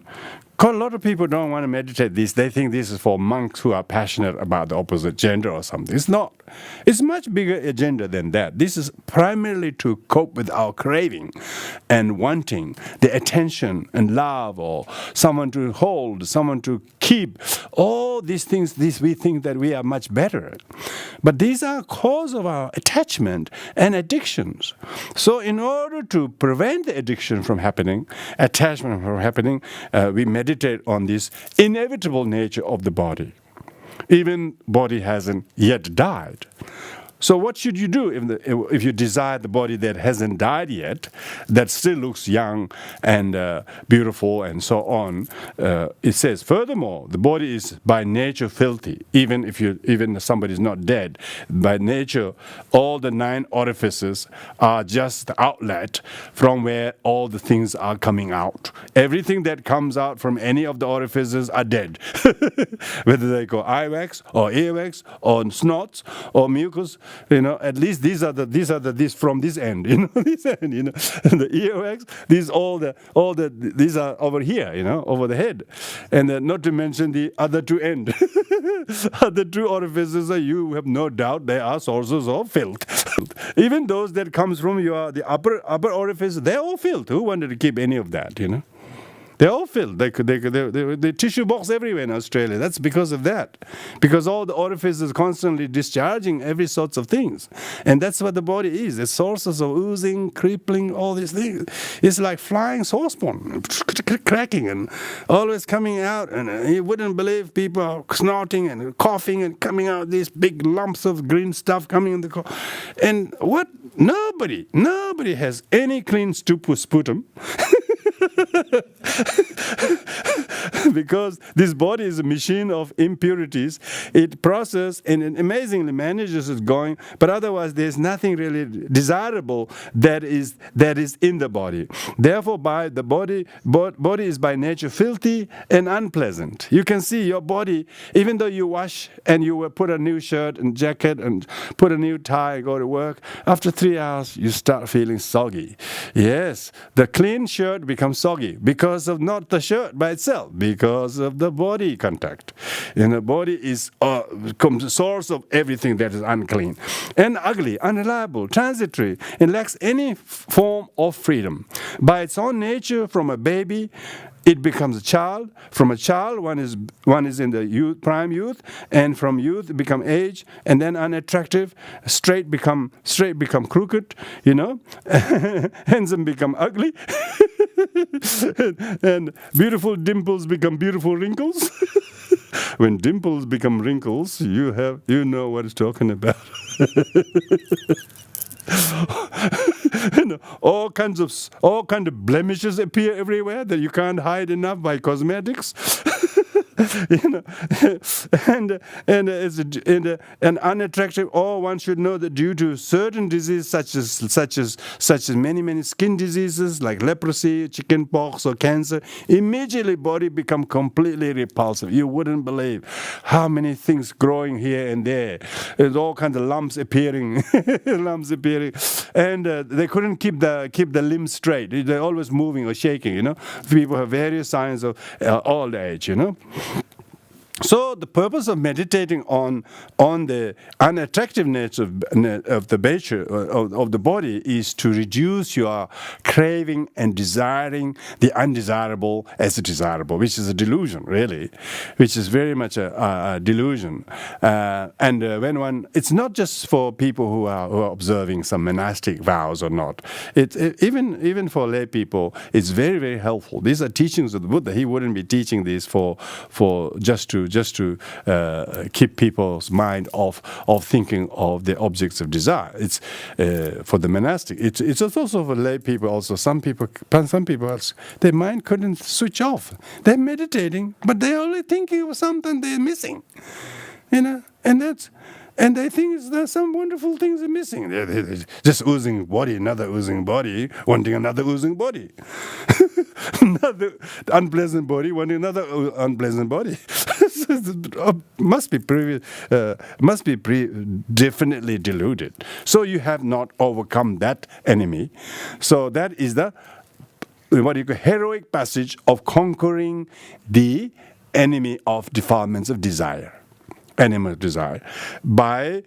A lot of people don't want to meditate this. They think this is for monks who are passionate about the opposite gender or something. It's not. It's much bigger agenda than that. This is primarily to cope with our craving and wanting the attention and love, or someone to hold, someone to keep. All these things, we think that we are much better at. But these are cause of our attachment and addictions. So in order to prevent the addiction from happening, attachment from happening, we meditate on this inevitable nature of the body. Even body hasn't yet died. So what should you do if you desire the body that hasn't died yet, that still looks young and beautiful and so on? It says, furthermore, the body is by nature filthy. Even somebody is not dead, by nature, all the 9 orifices are just the outlet from where all the things are coming out. Everything that comes out from any of the orifices are dead, whether they go eye wax or ear wax or snots or mucus. At least these are from this end, this end, the earwax, these are over here, over the head, and not to mention the other 2 ends. Other 2 orifices, you have no doubt they are sources of filth. Even those that comes from the upper orifice, they're all filth. Who wanted to keep any of that, They're all filled. The tissue box everywhere in Australia. That's because of that. Because all the orifices constantly discharging every sorts of things. And that's what the body is. The sources of oozing, crippling, all these things. It's like flying saucepan, cracking and always coming out. And you wouldn't believe people are snorting and coughing and coming out these big lumps of green stuff coming in the And what? Nobody has any clean sputum. Because this body is a machine of impurities. It processes and it amazingly manages it going, but otherwise there's nothing really desirable that is in the body. Therefore, body is by nature filthy and unpleasant. You can see your body, even though you wash and you will put a new shirt and jacket and put a new tie and go to work, after 3 hours you start feeling soggy. Yes, the clean shirt becomes soggy because of not the shirt by itself, because of the body contact. And the body is the source of everything that is unclean and ugly, unreliable, transitory, and lacks any form of freedom. By its own nature, from a baby, it becomes a child. From a child, one is in the prime youth, and from youth it become age, and then unattractive. Straight become crooked, handsome become ugly, and beautiful dimples become beautiful wrinkles. When dimples become wrinkles, you know what it's talking about. All kinds of blemishes appear everywhere that you can't hide enough by cosmetics. And unattractive. Or one should know that due to certain diseases, such as many skin diseases like leprosy, chickenpox, or cancer, immediately body become completely repulsive. You wouldn't believe how many things growing here and there. There's all kinds of lumps appearing, and they couldn't keep the limbs straight. They're always moving or shaking. People have various signs of old age. So the purpose of meditating on the unattractiveness of the nature of the body is to reduce your craving and desiring the undesirable as a desirable, which is a delusion, really, which is very much a delusion. It's not just for people who are observing some monastic vows or not. Even for lay people, it's very, very helpful. These are teachings of the Buddha. He wouldn't be teaching these for just to keep people's mind off thinking of the objects of desire. It's for the monastic. It's also for lay people. Also, some people else, their mind couldn't switch off. They're meditating, but they're only thinking of something they're missing. And And they think there's some wonderful things are missing. They're just oozing body, another oozing body, wanting another oozing body. Another unpleasant body, wanting another unpleasant body. Must be definitely deluded. So you have not overcome that enemy. So that is the what you call heroic passage of conquering the enemy of defilements of desire. Animal desire, by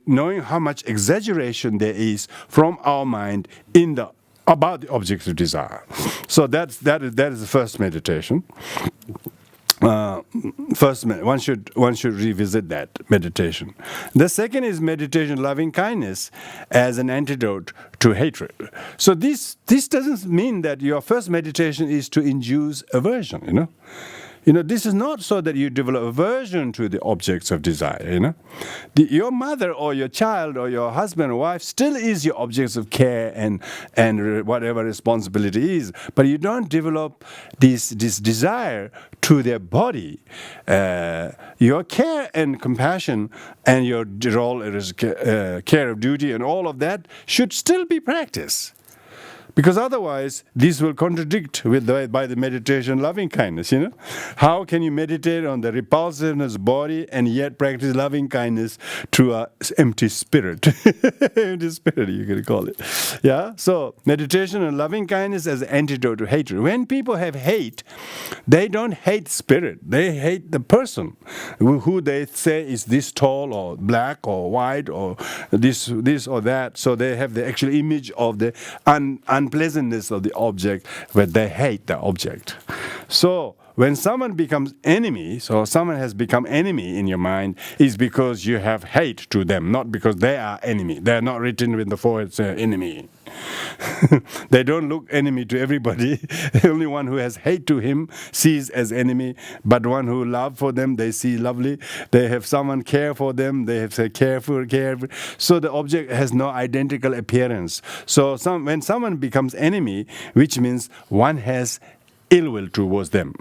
knowing how much exaggeration there is from our mind about the object of desire. So that is the first meditation. One should revisit that meditation. The second is meditation loving kindness as an antidote to hatred. So this doesn't mean that your first meditation is to induce aversion. This is not so that you develop aversion to the objects of desire, your mother or your child or your husband or wife still is your objects of care and whatever responsibility is, but you don't develop this desire to their body. Your care and compassion and your role as care of duty and all of that should still be practiced. Because otherwise, this will contradict by the meditation loving kindness. How can you meditate on the repulsiveness body and yet practice loving kindness to an empty spirit? Empty spirit, you can call it. Yeah. So meditation on loving kindness as an antidote to hatred. When people have hate, they don't hate spirit. They hate the person who they say is this tall or black or white or this or that. So they have the actual image of the unpleasantness of the object, but they hate the object. So when someone becomes enemy, so someone has become enemy in your mind, is because you have hate to them, not because they are enemy. They are not written with the forehead enemy. They don't look enemy to everybody. The only one who has hate to him sees as enemy, but one who love for them, they see lovely. They have someone care for them, they have say careful. So the object has no identical appearance. So when someone becomes enemy, which means one has ill will towards them.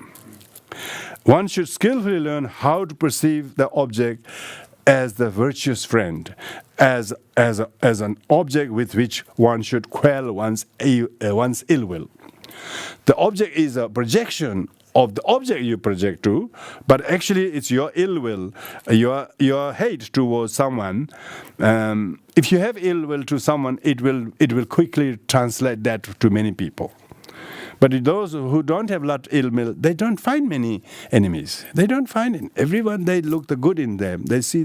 One should skillfully learn how to perceive the object as the virtuous friend, as an object with which one should quell one's ill will. The object is a projection of the object you project to, but actually it's your ill will, your hate towards someone. If you have ill will to someone, it will quickly translate that to many people. But those who don't have lot ill will, they don't find many enemies. They don't find it. Everyone, they look the good in them. They see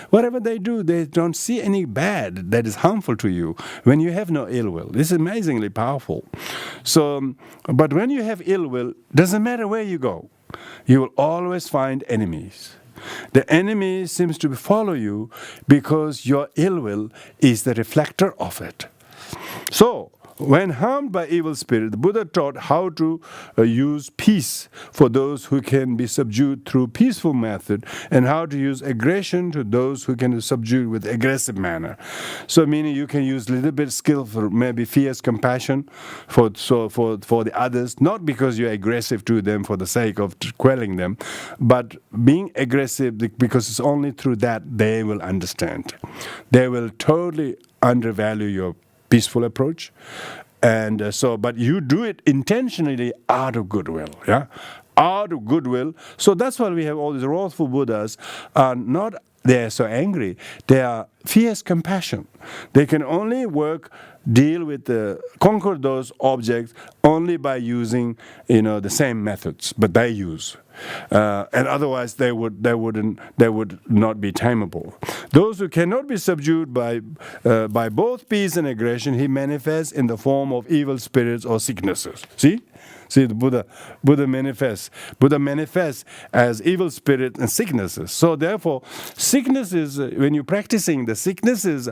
whatever they do, they don't see any bad that is harmful to you when you have no ill will. This is amazingly powerful. So, but when you have ill will, doesn't matter where you go, you will always find enemies. The enemy seems to follow you because your ill will is the reflector of it. So, when harmed by evil spirit, the Buddha taught how to use peace for those who can be subdued through peaceful method, and how to use aggression to those who can be subdued with aggressive manner. So meaning you can use a little bit skill for maybe fierce compassion for the others, not because you're aggressive to them for the sake of quelling them, but being aggressive because it's only through that they will understand. They will totally undervalue your peaceful approach, and but you do it intentionally out of goodwill, out of goodwill. So that's why we have all these wrathful Buddhas. They are so angry. They are fierce compassion. They can only conquer those objects only by using the same methods, but they use. And otherwise they would not be tameable. Those who cannot be subdued by both peace and aggression, he manifests in the form of evil spirits or sicknesses. See, the Buddha manifests as evil spirit and sicknesses. So therefore, sicknesses, when you're practicing, the sicknesses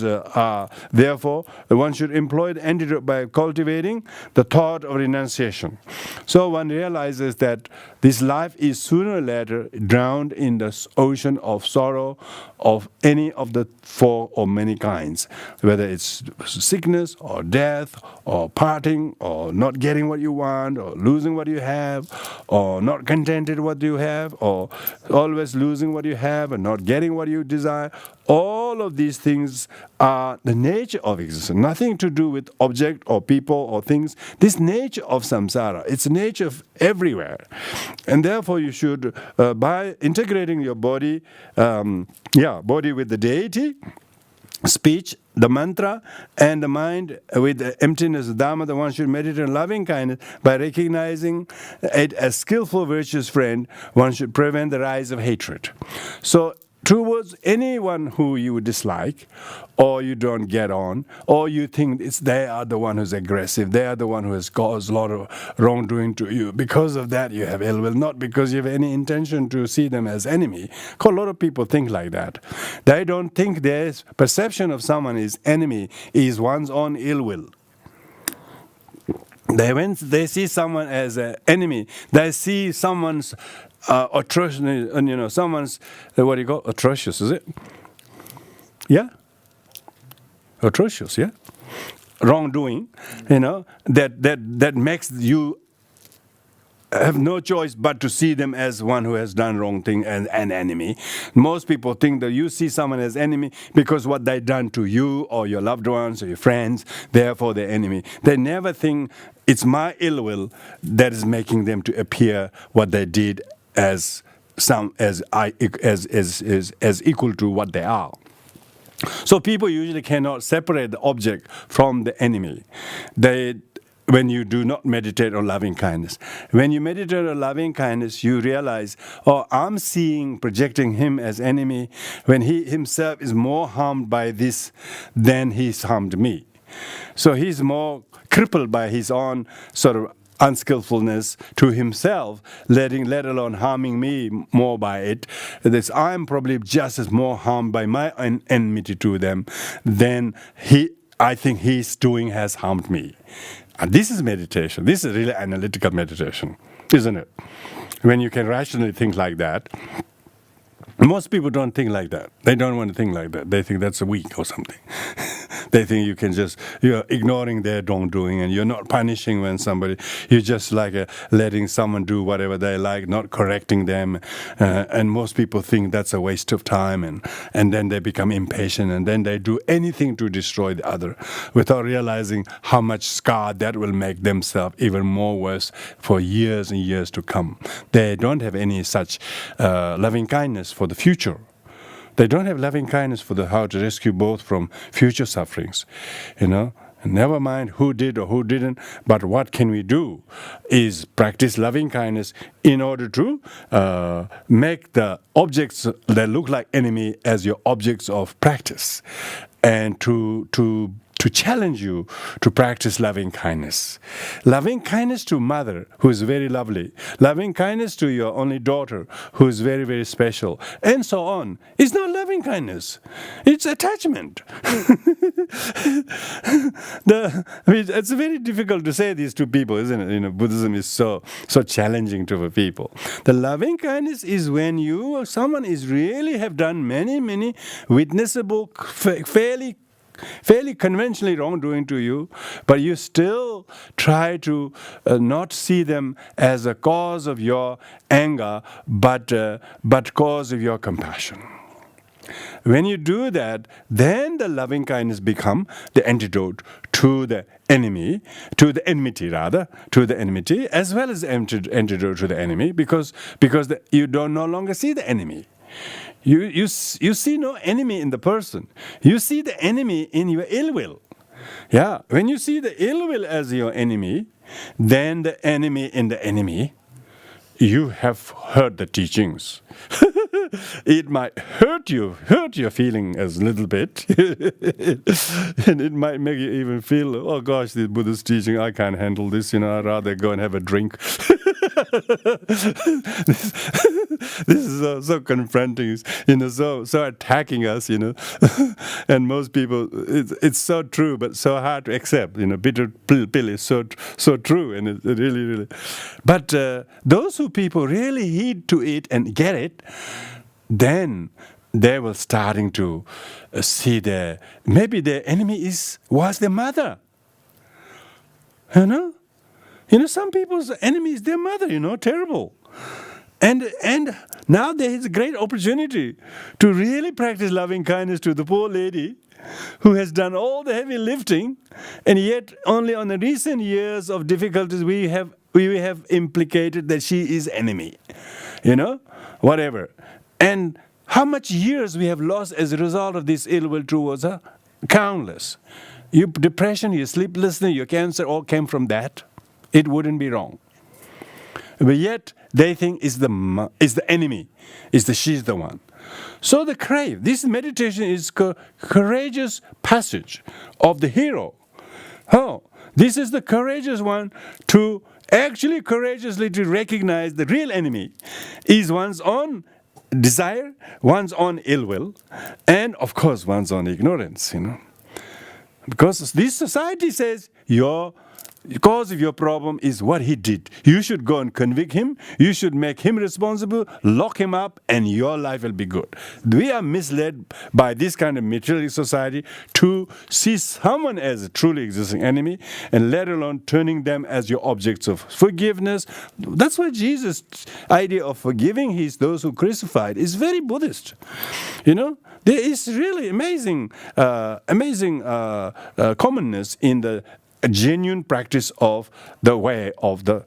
are, therefore, one should employ the antidote by cultivating the thought of renunciation. So one realizes that This life is sooner or later drowned in the ocean of sorrow of any of the four or many kinds, whether it's sickness or death or parting or not getting what you want or losing what you have or not contented what you have or always losing what you have and not getting what you desire. All of these things are the nature of existence, nothing to do with object or people or things. This nature of samsara, it's nature of everywhere. And therefore you should, by integrating your body, body with the deity, speech, the mantra, and the mind with the emptiness, Dharma, the one should meditate on loving kindness. By recognizing it as skillful, virtuous friend, one should prevent the rise of hatred. So towards anyone who you dislike, or you don't get on, or you think they are the one who's aggressive, they are the one who has caused a lot of wrongdoing to you. Because of that, you have ill will, not because you have any intention to see them as enemy. A lot of people think like that. They don't think their perception of someone is enemy is one's own ill will. When they see someone as an enemy, they see someone's atrocious, someone's, what do you call atrocious, is it? Yeah? Atrocious, yeah? Wrongdoing, that makes you have no choice but to see them as one who has done wrong thing and an enemy. Most people think that you see someone as enemy because what they done to you or your loved ones or your friends, therefore they're enemy. They never think it's my ill will that is making them to appear what they did as equal to what they are. So people usually cannot separate the object from the enemy. When you do not meditate on loving kindness. When you meditate on loving kindness, you realize, I'm projecting him as enemy when he himself is more harmed by this than he's harmed me. So he's more crippled by his own sort of unskillfulness to himself, let alone harming me more by it. I'm probably just as more harmed by my enmity to them than I think he's doing has harmed me. And this is meditation. This is really analytical meditation, isn't it? When you can rationally think like that. Most people don't think like that. They don't want to think like that. They think that's weak or something. They think you're ignoring their wrongdoing and you're not punishing when you're just like letting someone do whatever they like, not correcting them. And most people think that's a waste of time and then they become impatient and then they do anything to destroy the other without realizing how much scar that will make themselves even more worse for years and years to come. They don't have any such loving kindness for the future. They don't have loving kindness for how to rescue both from future sufferings, And never mind who did or who didn't, but what can we do is practice loving kindness in order to make the objects that look like enemy as your objects of practice, and to challenge you to practice loving kindness. Loving kindness to mother, who is very lovely. Loving kindness to your only daughter, who is very, very special. And so on. It's not loving kindness. It's attachment. It's very difficult to say this to people, isn't it? Buddhism is so challenging to the people. The loving kindness is when you or someone is really have done many, many witnessable, fairly conventionally wrongdoing to you, but you still try to not see them as a cause of your anger, but cause of your compassion. When you do that, then the loving kindness become the antidote to the enemy, to the enmity, as well as the antidote to the enemy, because you don't no longer see the enemy. You see no enemy in the person. You see the enemy in your ill will. Yeah, when you see the ill will as your enemy, then the enemy in the enemy, you have heard the teachings. it might hurt your feeling as a little bit. And it might make you even feel, oh gosh, this Buddhist teaching, I can't handle this, I'd rather go and have a drink. This is so confronting, so attacking us, And most people, it's so true, but so hard to accept. Bitter pill is so true, and it really. But those people really heed to it and get it, then they will starting to see maybe their enemy was their mother. Some people's enemy is their mother, terrible. And now there is a great opportunity to really practice loving kindness to the poor lady who has done all the heavy lifting, and yet only on the recent years of difficulties we have implicated that she is enemy. Whatever. And how much years we have lost as a result of this ill will towards her? Countless. Your depression, your sleeplessness, your cancer all came from that. It wouldn't be wrong. But yet they think is the enemy, she's the one. So the crave. This meditation is courageous passage of the hero. This is the courageous one to actually courageously to recognize the real enemy is one's own desire, one's own ill will, and of course one's own ignorance. Because this society says the cause of your problem is what he did. You should go and convict him. You should make him responsible, lock him up, and your life will be good. We are misled by this kind of materialist society to see someone as a truly existing enemy, and let alone turning them as your objects of forgiveness. That's why Jesus' idea of forgiving those who crucified is very Buddhist. There is really amazing commonness in the genuine practice of the way of the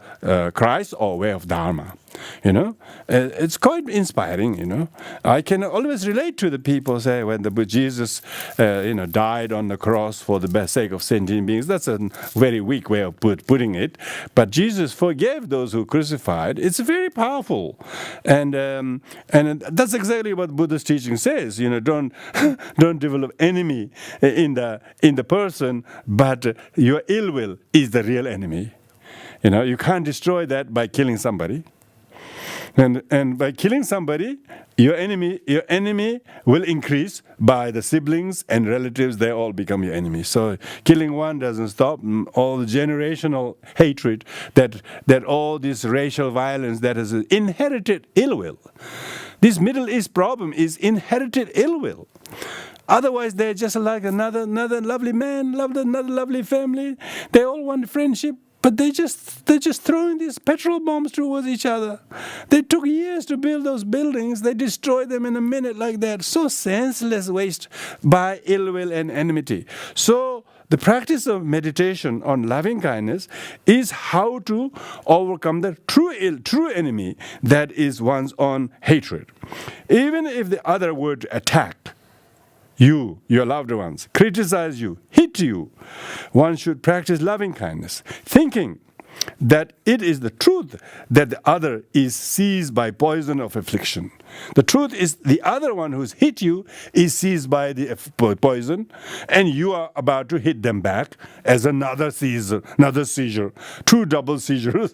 Christ or way of Dharma. It's quite inspiring. I can always relate to the people say when the Jesus died on the cross for the sake of sentient beings. That's a very weak way of putting it, but Jesus forgave those who crucified. It's very powerful, and that's exactly what Buddhist teaching says. Don't develop enemy in the person, but your ill will is the real enemy. You can't destroy that by killing somebody. And by killing somebody, your enemy will increase by the siblings and relatives. They all become your enemy. So killing one doesn't stop all the generational hatred that all this racial violence that is inherited ill will. This Middle East problem is inherited ill will. Otherwise, they're just like another lovely man, another lovely family. They all want friendship. But they're just throwing these petrol bombs towards each other. They took years to build those buildings. They destroyed them in a minute like that. So senseless waste by ill will and enmity. So the practice of meditation on loving kindness is how to overcome the true enemy that is one's own hatred. Even if the other were to attack you, your loved ones, criticize you, hit you, one should practice loving kindness, thinking that it is the truth that the other is seized by poison of affliction. The truth is the other one who's hit you is seized by the poison, and you are about to hit them back as another seizure, two double seizures.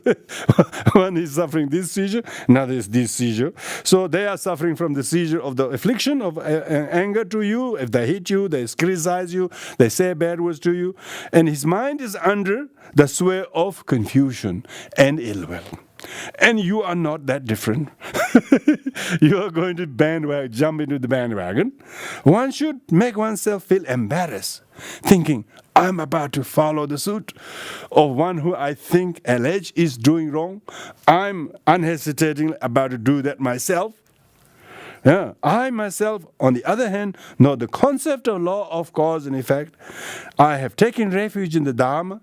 One is suffering this seizure, another is this seizure. So they are suffering from the seizure of the affliction of anger to you. If they hit you, they criticize you, they say bad words to you, and his mind is under the sway of confusion and ill will. And you are not that different. You are going to jump into the bandwagon. One should make oneself feel embarrassed, thinking, I'm about to follow the suit of one who I think allege is doing wrong. I'm unhesitatingly about to do that myself. I myself, on the other hand, know the concept of law of cause and effect. I have taken refuge in the Dharma.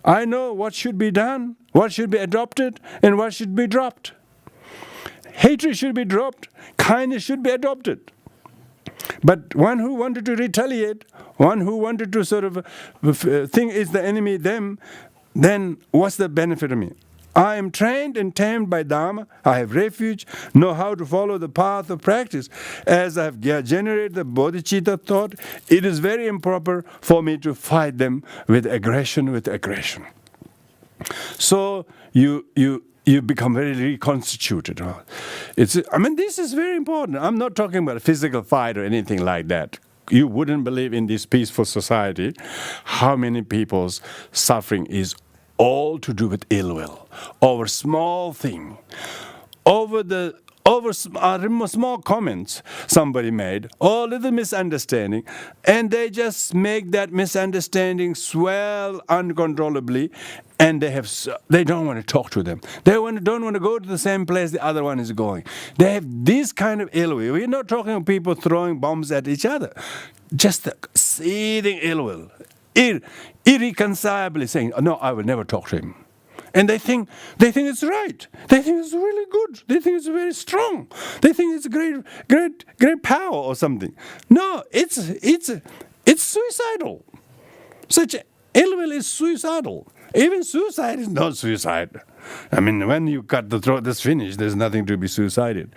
I know what should be done, what should be adopted, and what should be dropped. Hatred should be dropped. Kindness should be adopted. But one who wanted to retaliate, one who wanted to sort of think is the enemy them, then what's the benefit of me? I am trained and tamed by Dharma. I have refuge, know how to follow the path of practice. As I have generated the bodhicitta thought, it is very improper for me to fight them with aggression. So you become very reconstituted. This is very important. I'm not talking about a physical fight or anything like that. You wouldn't believe in this peaceful society how many people's suffering is all to do with ill will over small thing, over small comments somebody made, or little misunderstanding, and they just make that misunderstanding swell uncontrollably, and they don't want to talk to them. They don't want to go to the same place the other one is going. They have this kind of ill will. We're not talking about people throwing bombs at each other, just the seething ill will, irreconcilably saying, "No, I will never talk to him." And they think it's right. They think it's really good. They think it's very strong. They think it's great power or something. No, it's suicidal. Such ill will is suicidal. Even suicide is not suicide. When you cut the throat that's finished, there's nothing to be suicided.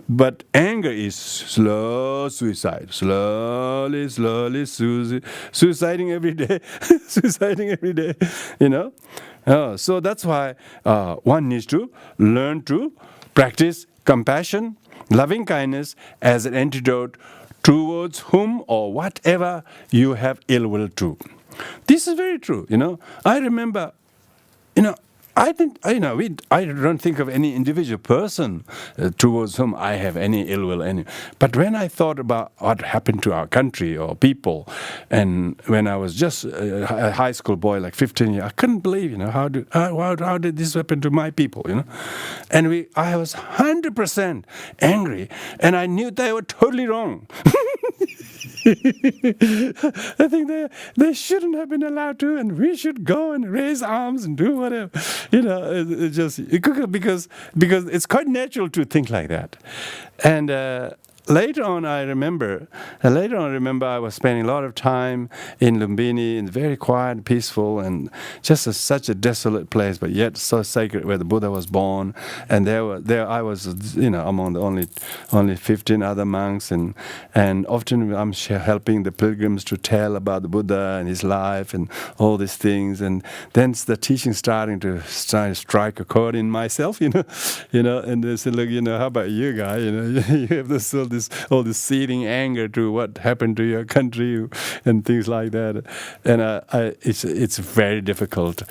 But anger is slow suicide. Slowly suiciding every day. Suiciding every day, So that's why one needs to learn to practice compassion, loving kindness as an antidote towards whom or whatever you have ill will to. This is very true, I remember, I don't think of any individual person towards whom I have any ill will. But when I thought about what happened to our country or people, and when I was just a high school boy, like 15 years, I couldn't believe, how did this happen to my people, And I was 100% angry, and I knew they were totally wrong. I think they shouldn't have been allowed to, and we should go and raise arms and do whatever. Because it's quite natural to think like that. And Later on, I remember I was spending a lot of time in Lumbini, in very quiet, peaceful, and just such a desolate place, but yet so sacred, where the Buddha was born. And there I was, among the only 15 other monks, and often I'm helping the pilgrims to tell about the Buddha and his life and all these things. And then the teaching starting to strike a chord in myself, And they said, look, how about you, guy? You have all this seething anger to what happened to your country and things like that, and it's very difficult.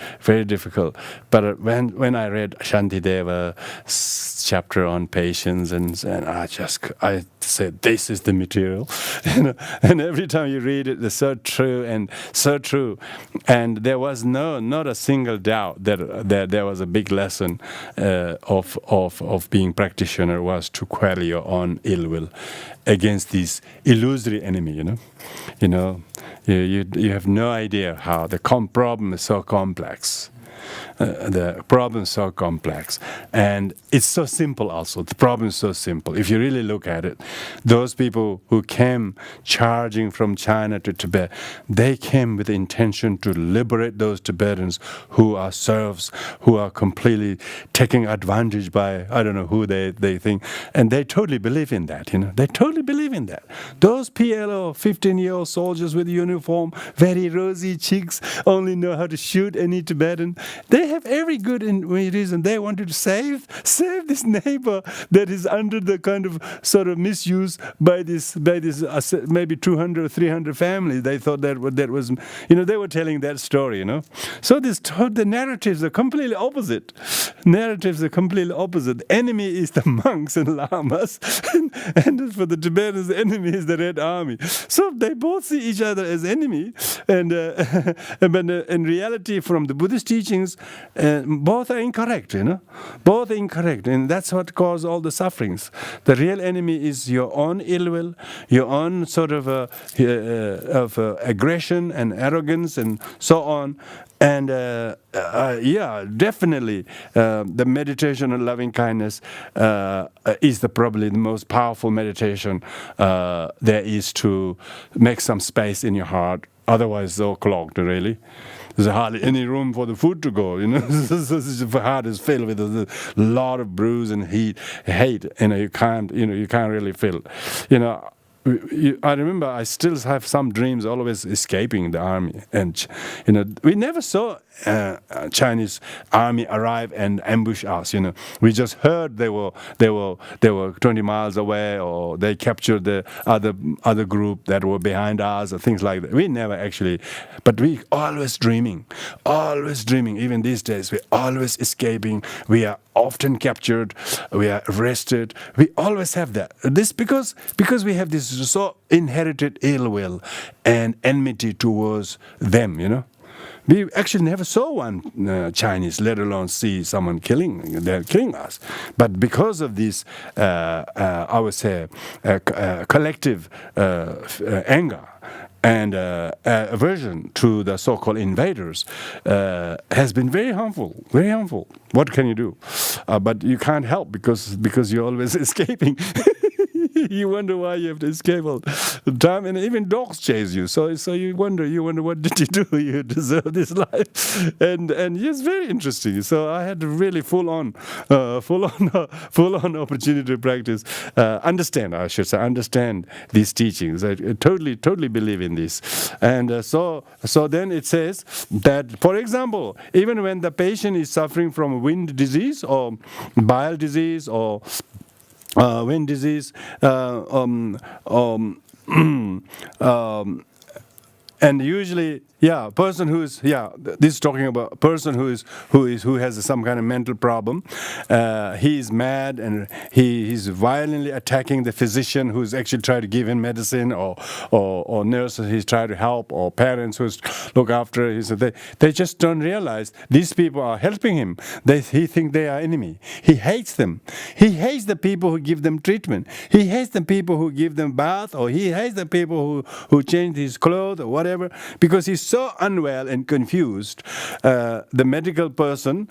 But when I read Shantideva's chapter on patience, and I said, this is the material, And every time you read it, it's so true. And there was not a single doubt that there was a big lesson of being practitioner was to quell your own ill will against this illusory enemy, You have no idea how the problem is so complex. The problem is so complex, and it's so simple also. The problem is so simple. If you really look at it, those people who came charging from China to Tibet, they came with the intention to liberate those Tibetans who are serfs, who are completely taking advantage by, I don't know who they think, and they totally believe in that, They totally believe in that. Those PLO, 15-year-old soldiers with uniform, very rosy cheeks, only know how to shoot any Tibetan. They have every good reason. They wanted to save this neighbor that is under the kind of sort of misuse by this maybe 200 or 300 families. They thought that was, they were telling that story, So the narratives are completely opposite. The enemy is the monks and lamas, and for the Tibetans, the enemy is the Red Army. So they both see each other as enemy, and but in reality, from the Buddhist teachings, both are incorrect, Both are incorrect, and that's what caused all the sufferings. The real enemy is your own ill will, your own sort of aggression and arrogance and so on. And definitely, the meditation on loving kindness is probably the most powerful meditation there is to make some space in your heart otherwise so clogged, really. There's hardly any room for the food to go, The heart is filled with a lot of bruise and hate. You can't really feel. I remember I still have some dreams always escaping the army, and we never saw Chinese army arrive and ambush us. We just heard they were 20 miles away, or they captured the other group that were behind us, or things like that. We never actually, but we always dreaming. Even these days, we're always escaping. We are often captured. We are arrested. We always have that. This because we have this so inherited ill will and enmity towards them. We actually never saw one Chinese, let alone see someone they're killing us. But because of this, I would say, collective anger and aversion to the so-called invaders has been very harmful, very harmful. What can you do? But you can't help because you're always escaping. You wonder why you have to escape all the time, and even dogs chase you. So you wonder what did you do? You deserve this life, and it's very interesting. So I had a really full on opportunity to practice, understand these teachings. I totally believe in this, and so then it says that, for example, even when the patient is suffering from wind disease or bile disease or wind disease, and usually, person this is talking about a person who has some kind of mental problem. He's mad and he's violently attacking the physician who's actually trying to give him medicine, or nurses he's trying to help, or parents who look after him. They just don't realize these people are helping him. He thinks they are enemy. He hates them. He hates the people who give them treatment. He hates the people who give them bath, or he hates the people who change his clothes or whatever, because he's so unwell and confused. The medical person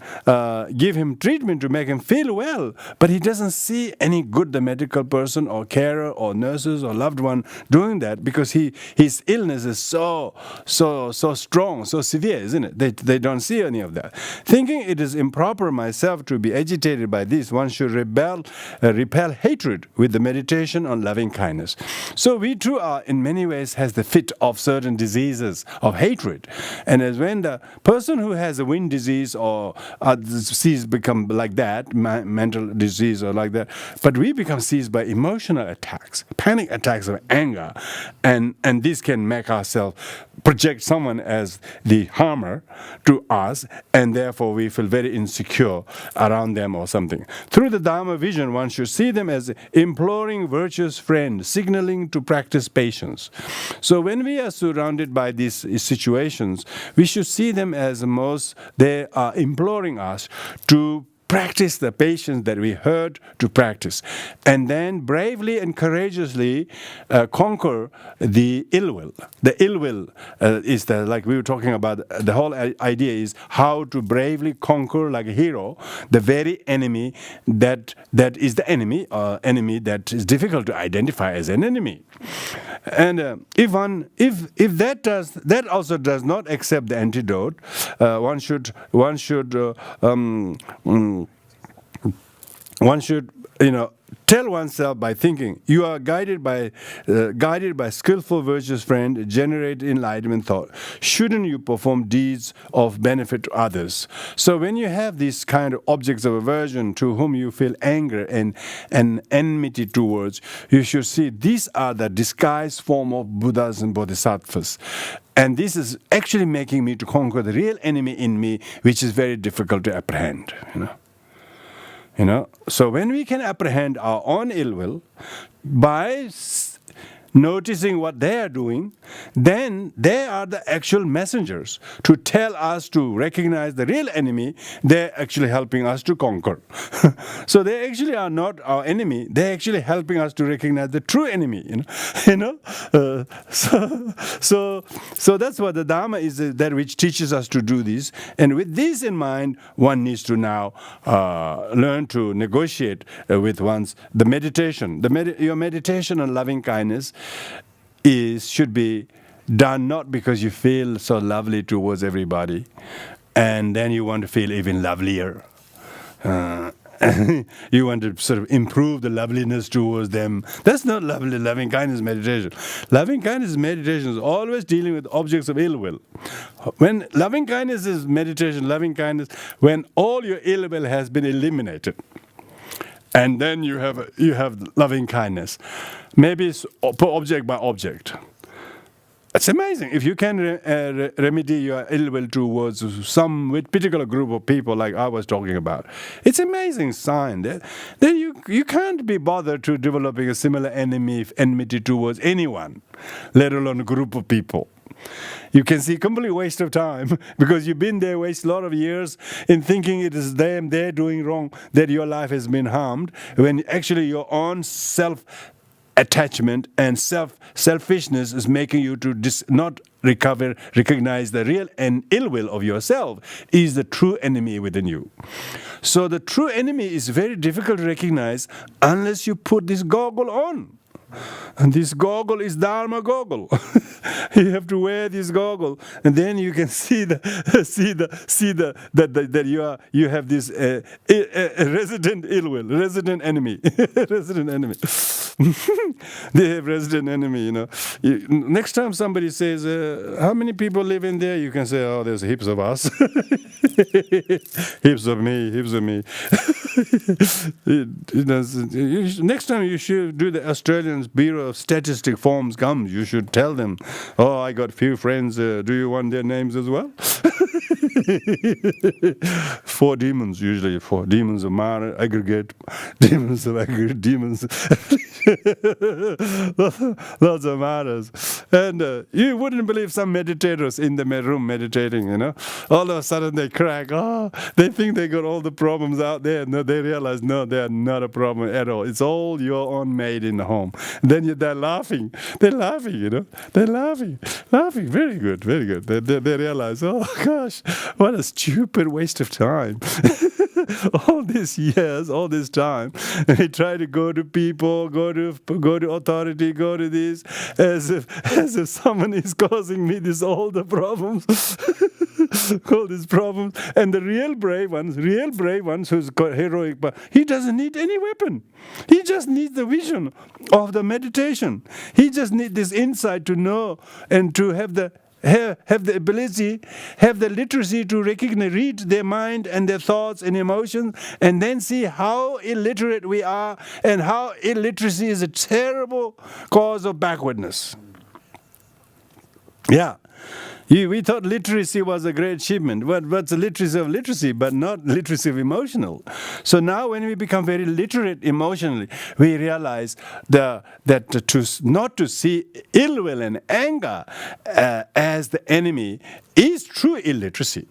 give him treatment to make him feel well, but he doesn't see any good, the medical person or carer or nurses or loved one, doing that, because his illness is so strong, so severe, isn't it? They don't see any of that. Thinking it is improper myself to be agitated by this, one should repel hatred with the meditation on loving kindness. So we too are in many ways has the fit of certain diseases of hatred. And as when the person who has a wind disease or disease become like that, mental disease or like that, but we become seized by emotional attacks, panic attacks of anger, and this can make ourselves project someone as the harmer to us, and therefore we feel very insecure around them or something. Through the Dharma vision, one should see them as imploring virtuous friends, signaling to practice patience. So when we are surrounded by these situations, we should see them as they are imploring us to practice the patience that we heard to practice, and then bravely and courageously conquer the ill will. The ill will is like we were talking about. The whole idea is how to bravely conquer, like a hero, the very enemy that is the enemy, enemy that is difficult to identify as an enemy. And if that also does not accept the antidote, one should tell oneself by thinking, you are guided by skillful virtuous friend, generate enlightenment thought. Shouldn't you perform deeds of benefit to others? So when you have these kind of objects of aversion to whom you feel anger and enmity towards, you should see these are the disguised form of Buddhas and Bodhisattvas. And this is actually making me to conquer the real enemy in me, which is very difficult to apprehend. So when we can apprehend our own ill will by noticing what they are doing, then they are the actual messengers to tell us to recognize the real enemy. They're actually helping us to conquer. So they actually are not our enemy. They're actually helping us to recognize the true enemy. So that's what the Dharma is, that which teaches us to do this. And with this in mind, one needs to now learn to negotiate with the meditation. Your meditation on loving kindness should be done not because you feel so lovely towards everybody, and then you want to feel even lovelier. You want to sort of improve the loveliness towards them. That's not loving kindness meditation. Loving kindness meditation is always dealing with objects of ill will. When loving kindness is meditation, loving kindness, when all your ill will has been eliminated, and then you have loving kindness. Maybe it's object by object. It's amazing. If you can remedy your ill will towards some particular group of people like I was talking about, it's amazing sign. Then you can't be bothered to developing a similar enmity towards anyone, let alone a group of people. You can see complete waste of time because you've been there, waste a lot of years in thinking it is them, they're doing wrong, that your life has been harmed, when actually your own self-attachment and selfishness is making you to not recognize the real and ill will of yourself is the true enemy within you. So the true enemy is very difficult to recognize unless you put this goggle on. And this goggle is Dharma goggle. You have to wear this goggle, and then you can see that you have this resident ill will, resident enemy, resident enemy. They have resident enemy. You know. Next time somebody says, "How many people live in there?" You can say, "Oh, there's heaps of us, heaps of me, heaps of me." Next time you should do the Australian Bureau of Statistic forms comes. You should tell them, "Oh, I got few friends. Do you want their names as well?" 4 demons usually. 4 demons of Mara, aggregate, demons of aggregate, demons. Lots of Maras. And you wouldn't believe some meditators in the room meditating, all of a sudden they crack. Oh, they think they got all the problems out there. No, they realize, no, they are not a problem at all. It's all your own made in the home. Then they're laughing. They're laughing, They're laughing. Laughing. Very good, very good. They realize, oh gosh, what a stupid waste of time. All these years, all this time, we try to go to people, go to authority, go to this, as if someone is causing me all the problems, all these problems. And the real brave ones who's got heroic, but he doesn't need any weapon. He just needs the vision of the meditation. He just needs this insight to know and to have the ability, have the literacy to recognize, read their mind and their thoughts and emotions, and then see how illiterate we are and how illiteracy is a terrible cause of backwardness. Yeah. We thought literacy was a great achievement. What's the literacy of literacy, but not literacy of emotional? So now when we become very literate emotionally, we realize that not to see ill will and anger as the enemy is true illiteracy.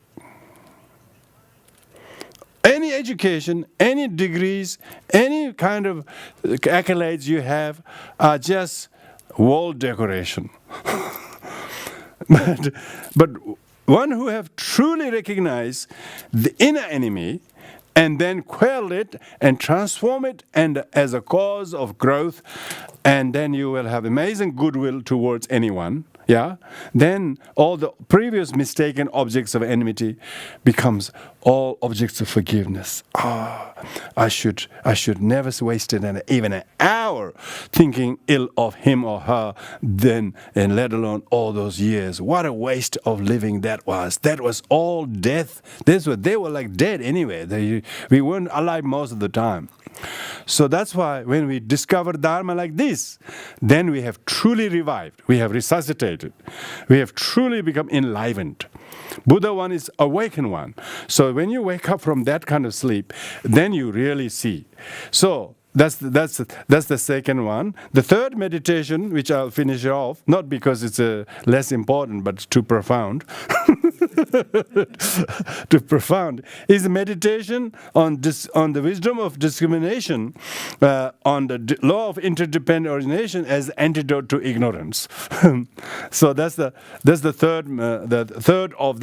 Any education, any degrees, any kind of accolades you have are just wall decoration. But one who have truly recognized the inner enemy and then quell it and transform it and as a cause of growth, and then you will have amazing goodwill towards anyone. Yeah, then all the previous mistaken objects of enmity becomes all objects of forgiveness. I should never waste even an hour thinking ill of him or her, then, and let alone all those years. What a waste of living that was. That was all death. They were like dead anyway. We weren't alive most of the time. So that's why when we discover Dharma like this, then we have truly revived, we have resuscitated, we have truly become enlivened. Buddha one is awakened one. So when you wake up from that kind of sleep, then you really see. So that's the second one. The third meditation, which I'll finish off, not because it's less important, but too profound. too profound, is meditation on the wisdom of discrimination, on the law of interdependent origination as antidote to ignorance. So that's the third of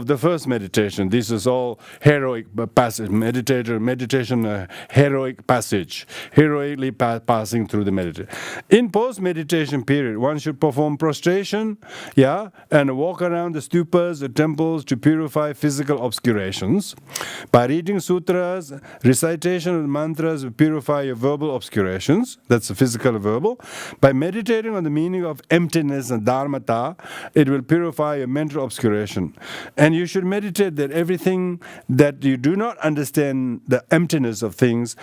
the first meditation. This is all heroic passage, meditation, heroic passage, heroically passing through the meditation. In post-meditation period, one should perform prostration, and walk around the stupas, the temples, to purify physical obscurations. By reading sutras, recitation of mantras will purify your verbal obscurations. That's the physical and verbal. By meditating on the meaning of emptiness and dharmata, it will purify your mental obscuration. And you should meditate that everything that you do not understand, the emptiness of things,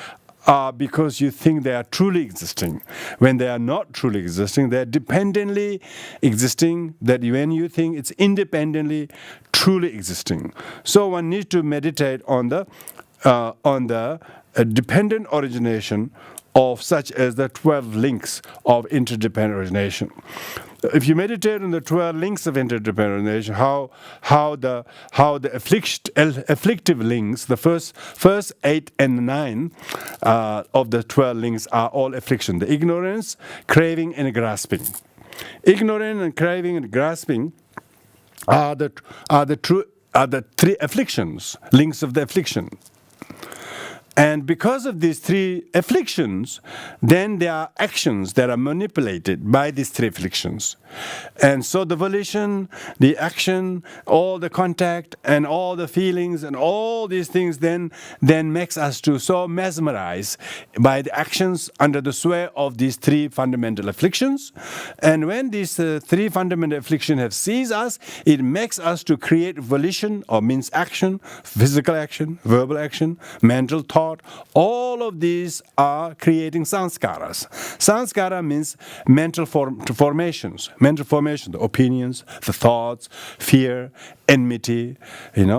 because you think they are truly existing. When they are not truly existing, they are dependently existing, that when you think it's independently truly existing. So one needs to meditate on the dependent origination of such as the 12 links of interdependent origination. If you meditate on the 12 links of interdependent origination, how the afflictive links, the first 8 and 9 of the 12 links are all affliction: the ignorance, craving, and grasping. Ignorance and craving and grasping are the three afflictions, links of the affliction. And because of these three afflictions, then there are actions that are manipulated by these three afflictions. And so the volition, the action, all the contact, and all the feelings, and all these things then makes us to so mesmerize by the actions under the sway of these three fundamental afflictions. And when these three fundamental afflictions have seized us, it makes us to create volition, or means action, physical action, verbal action, mental thought. All of these are creating sanskaras. Sanskara means mental formations. Mental formation, the opinions, the thoughts, fear, enmity,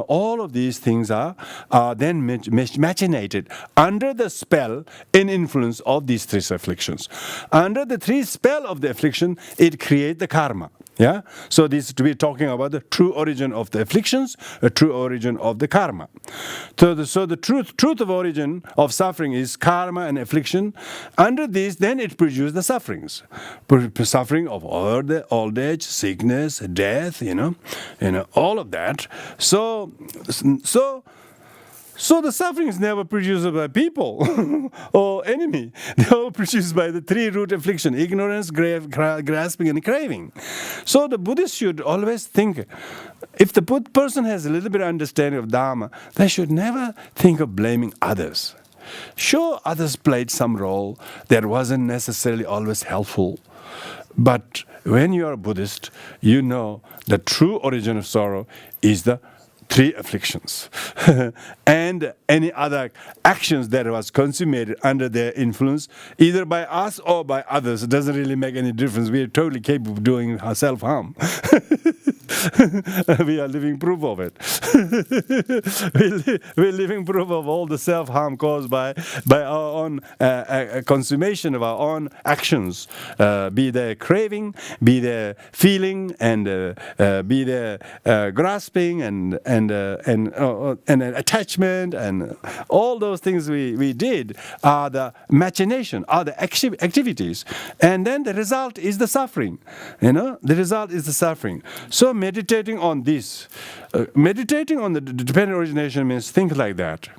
all of these things are then machinated under the spell and influence of these three afflictions. Under the three spell of the affliction, it creates the karma. Yeah, so this to be talking about the true origin of the afflictions, a true origin of the karma. So the truth of origin of suffering is karma and affliction. Under this, then it produces the sufferings, suffering of old age, sickness, death. All of that. So the suffering is never produced by people or enemy. They are all produced by the three root affliction: ignorance, grasping, and craving. So the Buddhist should always think, if the person has a little bit of understanding of Dharma, they should never think of blaming others. Sure, others played some role that wasn't necessarily always helpful. But when you are a Buddhist, you know the true origin of sorrow is the three afflictions and any other actions that was consummated under their influence, either by us or by others. It doesn't really make any difference. We are totally capable of doing self-harm. We are living proof of it. We're living proof of all the self-harm caused by our own consummation of our own actions, be they craving, be they feeling, and be they grasping and attachment, and all those things we did are the machination, are the activities, and then the result is the suffering. The result is the suffering. So meditating on this, meditating on the dependent origination means think like that.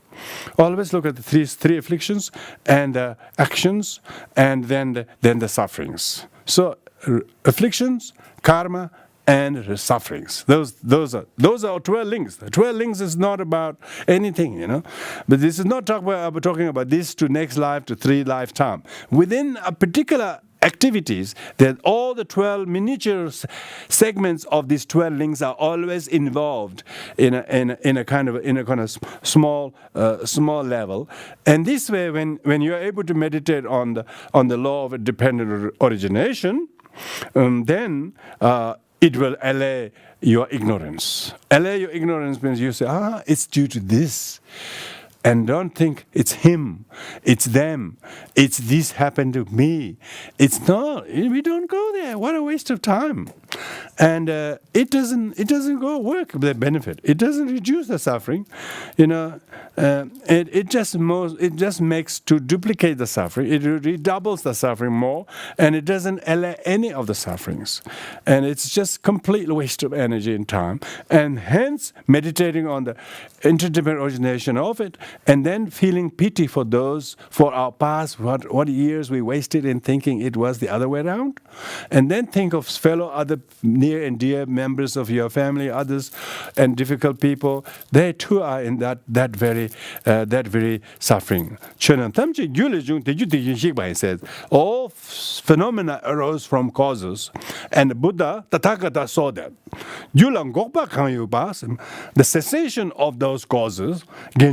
Always look at the three afflictions and the actions, and then the sufferings. So afflictions, karma, and sufferings. Those are 12 links. The 12 links is not about anything, But this is not talking about this to next life to 3 lifetime. Within a particular activities, that all the 12 miniature segments of these 12 links are always involved in a kind of small level. And this way, when you are able to meditate on the law of dependent origination, then it will allay your ignorance. Allay your ignorance means you say, it's due to this. And don't think it's him, it's them, it's this happened to me. It's not. We don't go there. What a waste of time. And it doesn't go work with the benefit. It doesn't reduce the suffering, it just makes to duplicate the suffering. It redoubles the suffering more, and it doesn't allay any of the sufferings, and it's just complete waste of energy and time. And hence, meditating on the interdependent origination of it, and then feeling pity for our past, what years we wasted in thinking it was the other way around, and then think of fellow other near and dear members of your family, others, and difficult people. They too are in that very suffering. Says all phenomena arose from causes, and the Buddha Tathagata saw that. The cessation of those causes, the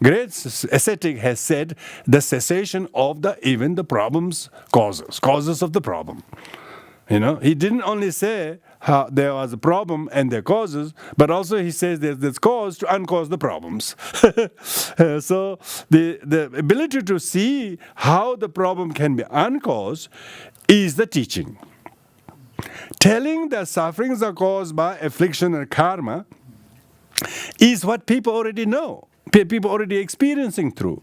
great ascetic has said, the cessation of even the problems causes of the problem. He didn't only say how there was a problem and their causes, but also he says there's cause to uncause the problems. So the ability to see how the problem can be uncaused is the teaching. Telling that sufferings are caused by affliction and karma is what people already know, people already experiencing through.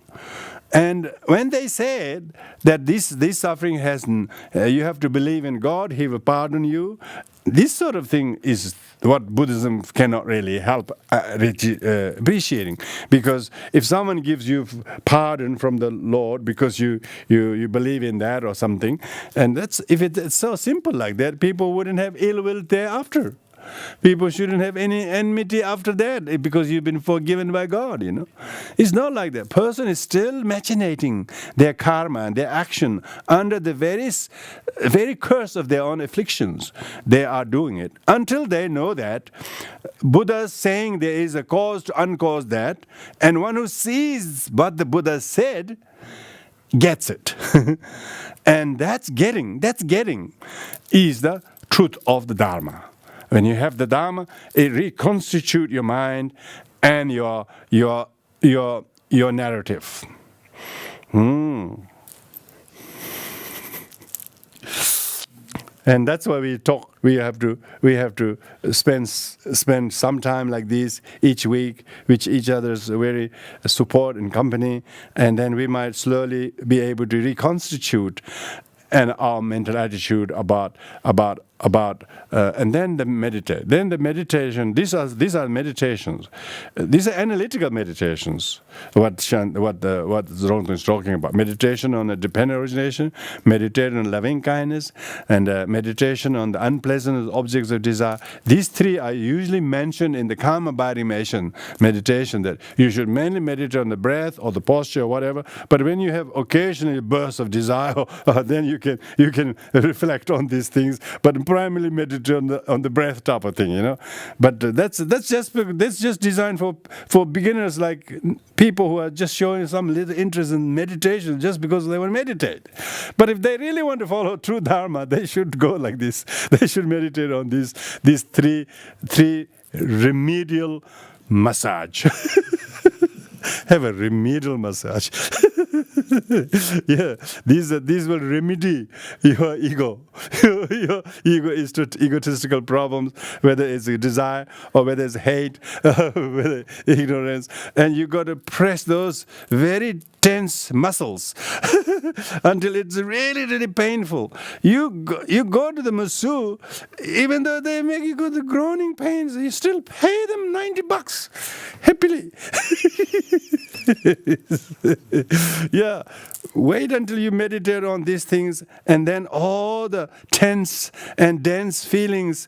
And when they said that this suffering you have to believe in God, He will pardon you, this sort of thing is what Buddhism cannot really help appreciating. Because if someone gives you pardon from the Lord because you believe in that or something, and if it's so simple like that, people wouldn't have ill will thereafter. People shouldn't have any enmity after that because you've been forgiven by God, It's not like that. Person is still machinating their karma and their action under the very curse of their own afflictions. They are doing it. Until they know that, Buddha's saying there is a cause to uncause that, and one who sees what the Buddha said gets it. And that's getting is the truth of the Dharma. When you have the Dharma, it reconstitutes your mind and your narrative. And that's why we talk. We have to spend some time like this each week, with each other's very support and company, and then we might slowly be able to reconstitute and our mental attitude about and then the meditate. Then the meditation. These are meditations. These are analytical meditations. What Rongton is talking about. Meditation on the dependent origination. Meditation on loving kindness, and meditation on the unpleasant objects of desire. These three are usually mentioned in the calm abiding meditation. That you should mainly meditate on the breath or the posture or whatever. But when you have occasionally bursts of desire, then you can reflect on these things. But primarily meditate on the breath type of thing, But that's just designed for beginners, like people who are just showing some little interest in meditation just because they want to meditate. But if they really want to follow true Dharma, they should go like this. They should meditate on these three remedial massage. Have a remedial massage. Yeah, these will remedy your ego, your egotistical problems, whether it's a desire or whether it's hate, whether ignorance, and you got to press those very tense muscles until it's really, really painful. You go to the masseuse, even though they make you go to groaning pains, you still pay them $90 happily. Yeah, wait until you meditate on these things, and then all the tense and dense feelings,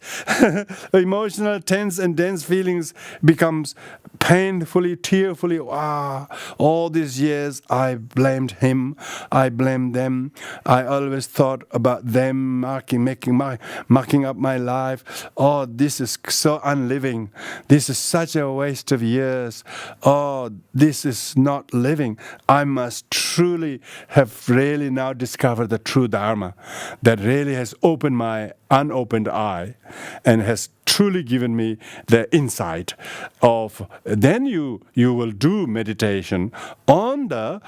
emotional tense and dense feelings becomes painfully, tearfully. Wow, all these years I blamed him, I blamed them, I always thought about them, marking up my life. Oh, this is so unliving. This is such a waste of years. Oh, this is is not living. I must truly have really now discovered the true Dharma that really has opened my unopened eye and has truly given me the insight of, then you will do meditation on the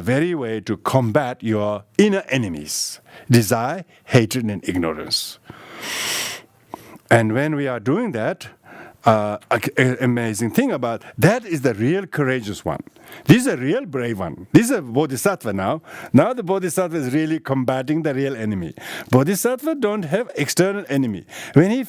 very way to combat your inner enemies, desire, hatred, and ignorance. And when we are doing that, amazing thing about that is the real courageous one. This is a real brave one. This is a bodhisattva now. Now the bodhisattva is really combating the real enemy. Bodhisattva don't have external enemy. When he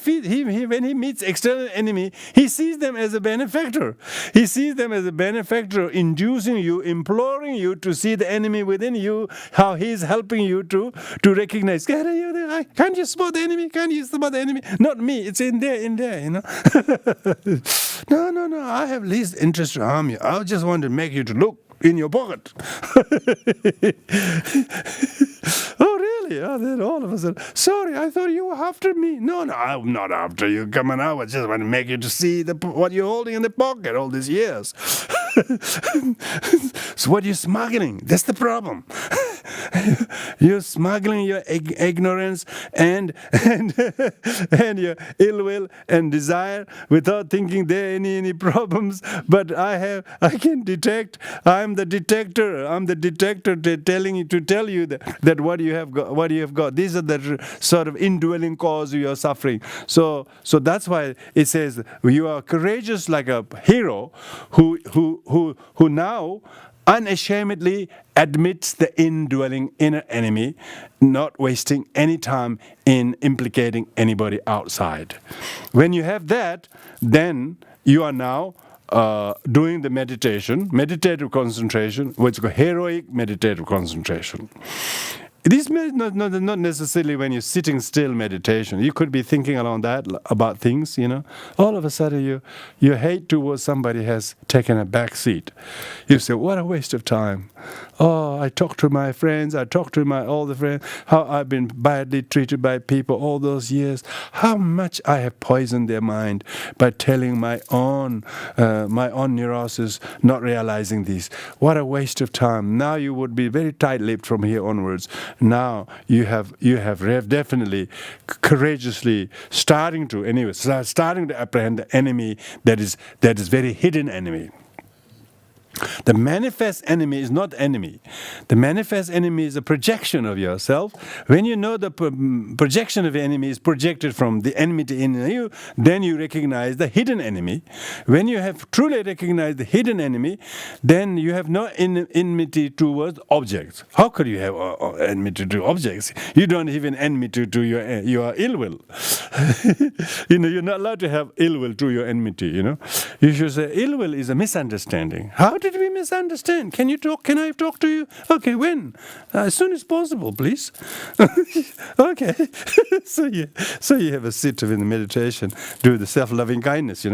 meets external enemy, he sees them as a benefactor. He sees them as a benefactor, inducing you, imploring you to see the enemy within you, how he's helping you to recognize. Can't you spot the enemy? Can't you spot the enemy? Not me. It's in there, you know. No, I have least interest to harm you. I just want to make you to look in your pocket. Oh, really? Oh, then all of a sudden, sorry, I thought you were after me. No, I'm not after you. Come on, I just want to make you to see what you're holding in the pocket all these years. So what are you smuggling? That's the problem. You're smuggling your ignorance and your ill will and desire without thinking there are any problems. But I can detect. I'm the detector. I'm the detector to tell you that what you have got. These are the sort of indwelling cause of your suffering. So that's why it says you are courageous like a hero who now unashamedly admits the indwelling inner enemy, not wasting any time in implicating anybody outside. When you have that, then you are now doing the meditative concentration, which is called heroic meditative concentration. This is not necessarily when you're sitting still meditation. You could be thinking about things, you know. All of a sudden your hate towards somebody has taken a back seat. You say, what a waste of time. Oh, I talked to my friends, all the friends, how I've been badly treated by people all those years, how much I have poisoned their mind by telling my own neurosis, not realizing this. What a waste of time. Now you would be very tight-lipped from here onwards. Now you have definitely courageously starting to apprehend the enemy that is very hidden enemy. The manifest enemy is not enemy. The manifest enemy is a projection of yourself. When you know the projection of the enemy is projected from the enmity in you, then you recognize the hidden enemy. When you have truly recognized the hidden enemy, then you have no enmity towards objects. How could you have enmity to objects? You don't even enmity to your ill will. You're not allowed to have ill will to your enmity. You should say ill will is a misunderstanding. How did we misunderstand? Can I talk to you? Okay, when? As soon as possible, please. Okay. So you have a sit in the meditation, do the self-loving kindness,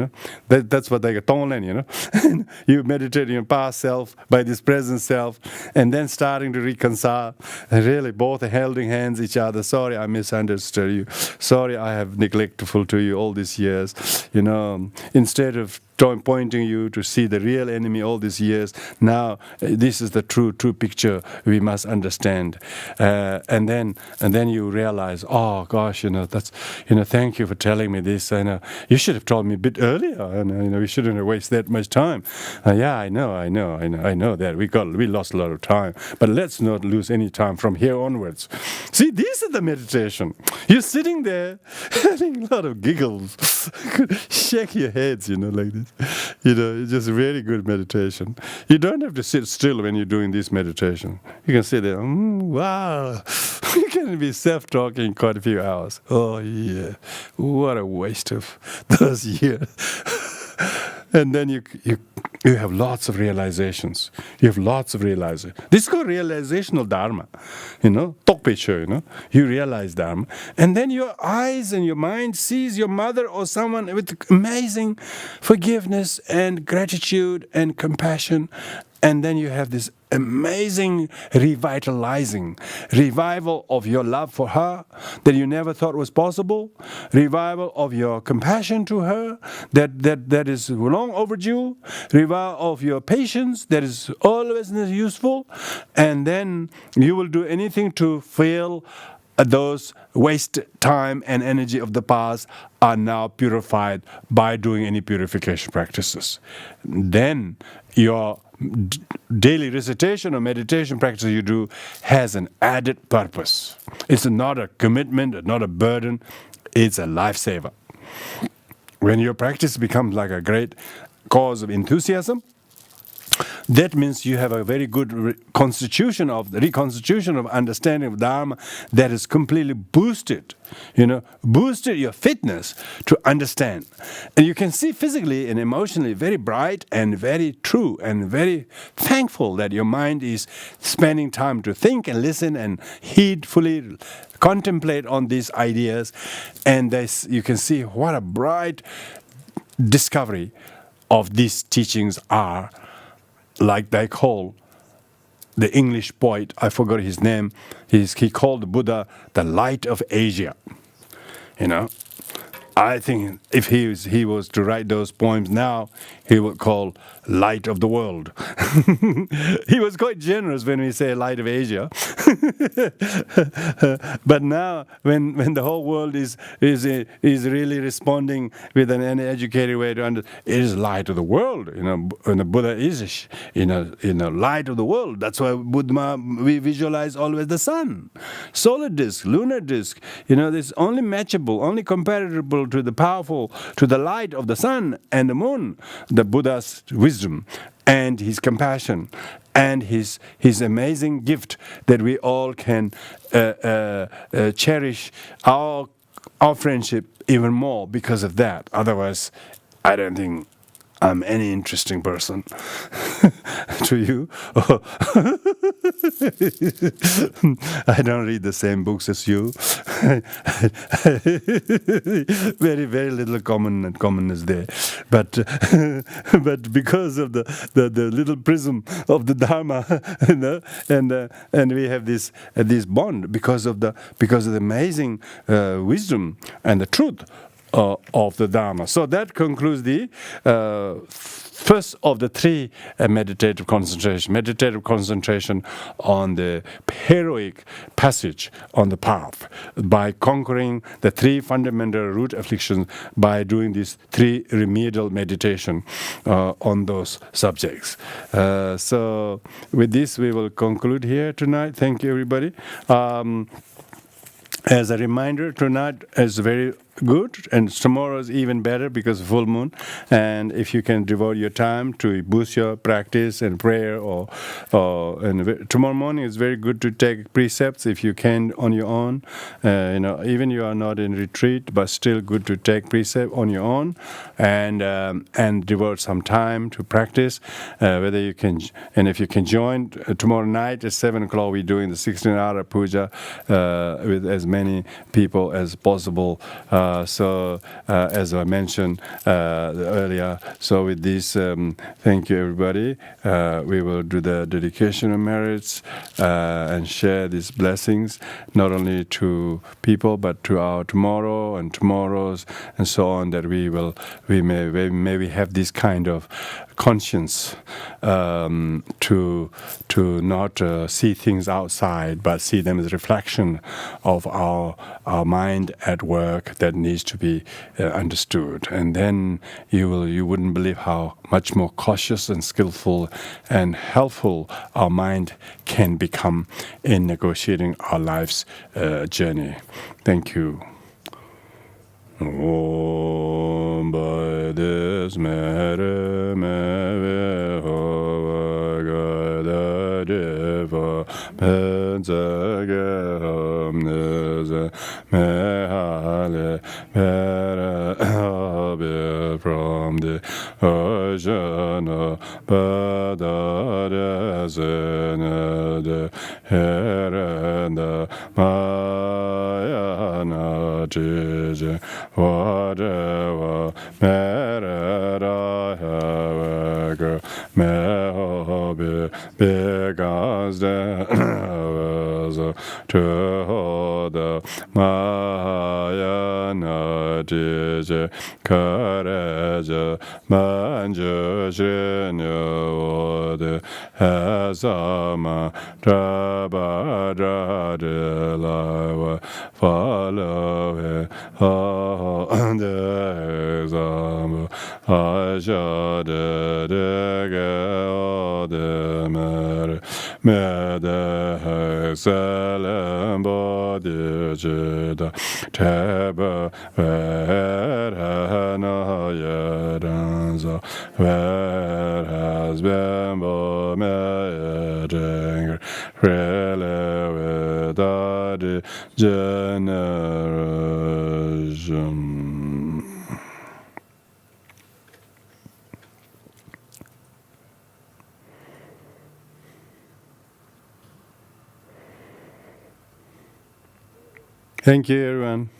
That's what they get Tonglen, You meditate your past self by this present self, and then starting to reconcile, and really both holding hands each other. Sorry, I misunderstood you. Sorry, I have neglectful to you all these years. Instead of pointing you to see the real enemy all these years, now this is the true picture we must understand, and then you realize, oh gosh, that's thank you for telling me this. I know you should have told me a bit earlier. And we shouldn't have wasted that much time. Yeah, I know that we lost a lot of time, but let's not lose any time from here onwards. See, this is the meditation. You're sitting there having a lot of giggles, shake your heads, like this. It's just really good meditation. You don't have to sit still when you're doing this meditation. You can sit there, wow. You can be self-talking quite a few hours. Oh, yeah. What a waste of those years. And then you have lots of realizations. This is called realizational Dharma. Tokpecho, you realize Dharma. And then your eyes and your mind sees your mother or someone with amazing forgiveness and gratitude and compassion And then you have this amazing revitalizing revival of your love for her that you never thought was possible, revival of your compassion to her that is long overdue, revival of your patience that is always useful, and then you will do anything to feel those waste time and energy of the past are now purified by doing any purification practices. Then your daily recitation or meditation practice you do has an added purpose. It's not a commitment, not a burden, it's a lifesaver. When your practice becomes like a great cause of enthusiasm, that means you have a very good reconstitution of understanding of Dharma that is completely boosted, boosted your fitness to understand. And you can see physically and emotionally very bright and very true and very thankful that your mind is spending time to think and listen and heedfully contemplate on these ideas. And you can see what a bright discovery of these teachings are. Like they call the English poet, I forgot his name, he called the Buddha the light of Asia. I think if he was to write those poems now, he would call light of the world. He was quite generous when we say light of Asia. But now, when the whole world is really responding with an educated way to understand, it is light of the world. And the Buddha is, light of the world. That's why we visualize always the sun, solar disk, lunar disk. It's only matchable, only comparable to the powerful, to the light of the sun and the moon, the Buddha's wisdom and his compassion and his amazing gift that we all can cherish our friendship even more because of that. Otherwise, I don't think I'm any interesting person to you. I don't read the same books as you. Very, very little commonness there. But because of the little prism of the Dharma, and we have this bond because of the amazing wisdom and the truth of the Dharma. So that concludes the first of the three meditative concentration on the heroic passage on the path by conquering the three fundamental root afflictions by doing these three remedial meditation on those subjects. So with this we will conclude here tonight. Thank you, everybody. As a reminder, tonight is very good, and tomorrow is even better because of full moon. And if you can devote your time to boost your practice and prayer, and tomorrow morning is very good to take precepts if you can on your own. Even you are not in retreat, but still good to take precept on your own and devote some time to practice. Whether you can, and if you can join tomorrow night at 7:00, we're doing the 16-hour puja with as many people as possible. As I mentioned earlier, so with this, thank you, everybody. We will do the dedication of merits and share these blessings, not only to people, but to our tomorrow and tomorrows and so on, that we may have this kind of conscience to not see things outside, but see them as a reflection of our mind at work that needs to be understood. And then you wouldn't believe how much more cautious and skillful and helpful our mind can become in negotiating our life's journey. Thank you. Om by this matter me ho ga deva penzage omnes me hale be from the ocean badare zene de herenda Mahayana Buddhist whatever merera have me because there was to the Mahayana teacher courage manju shinyo de hasama trabadra de la follow it on the exam I shall de mer the excellent body jida teba where no yeranza where has been bo me really without generation. Thank you, everyone.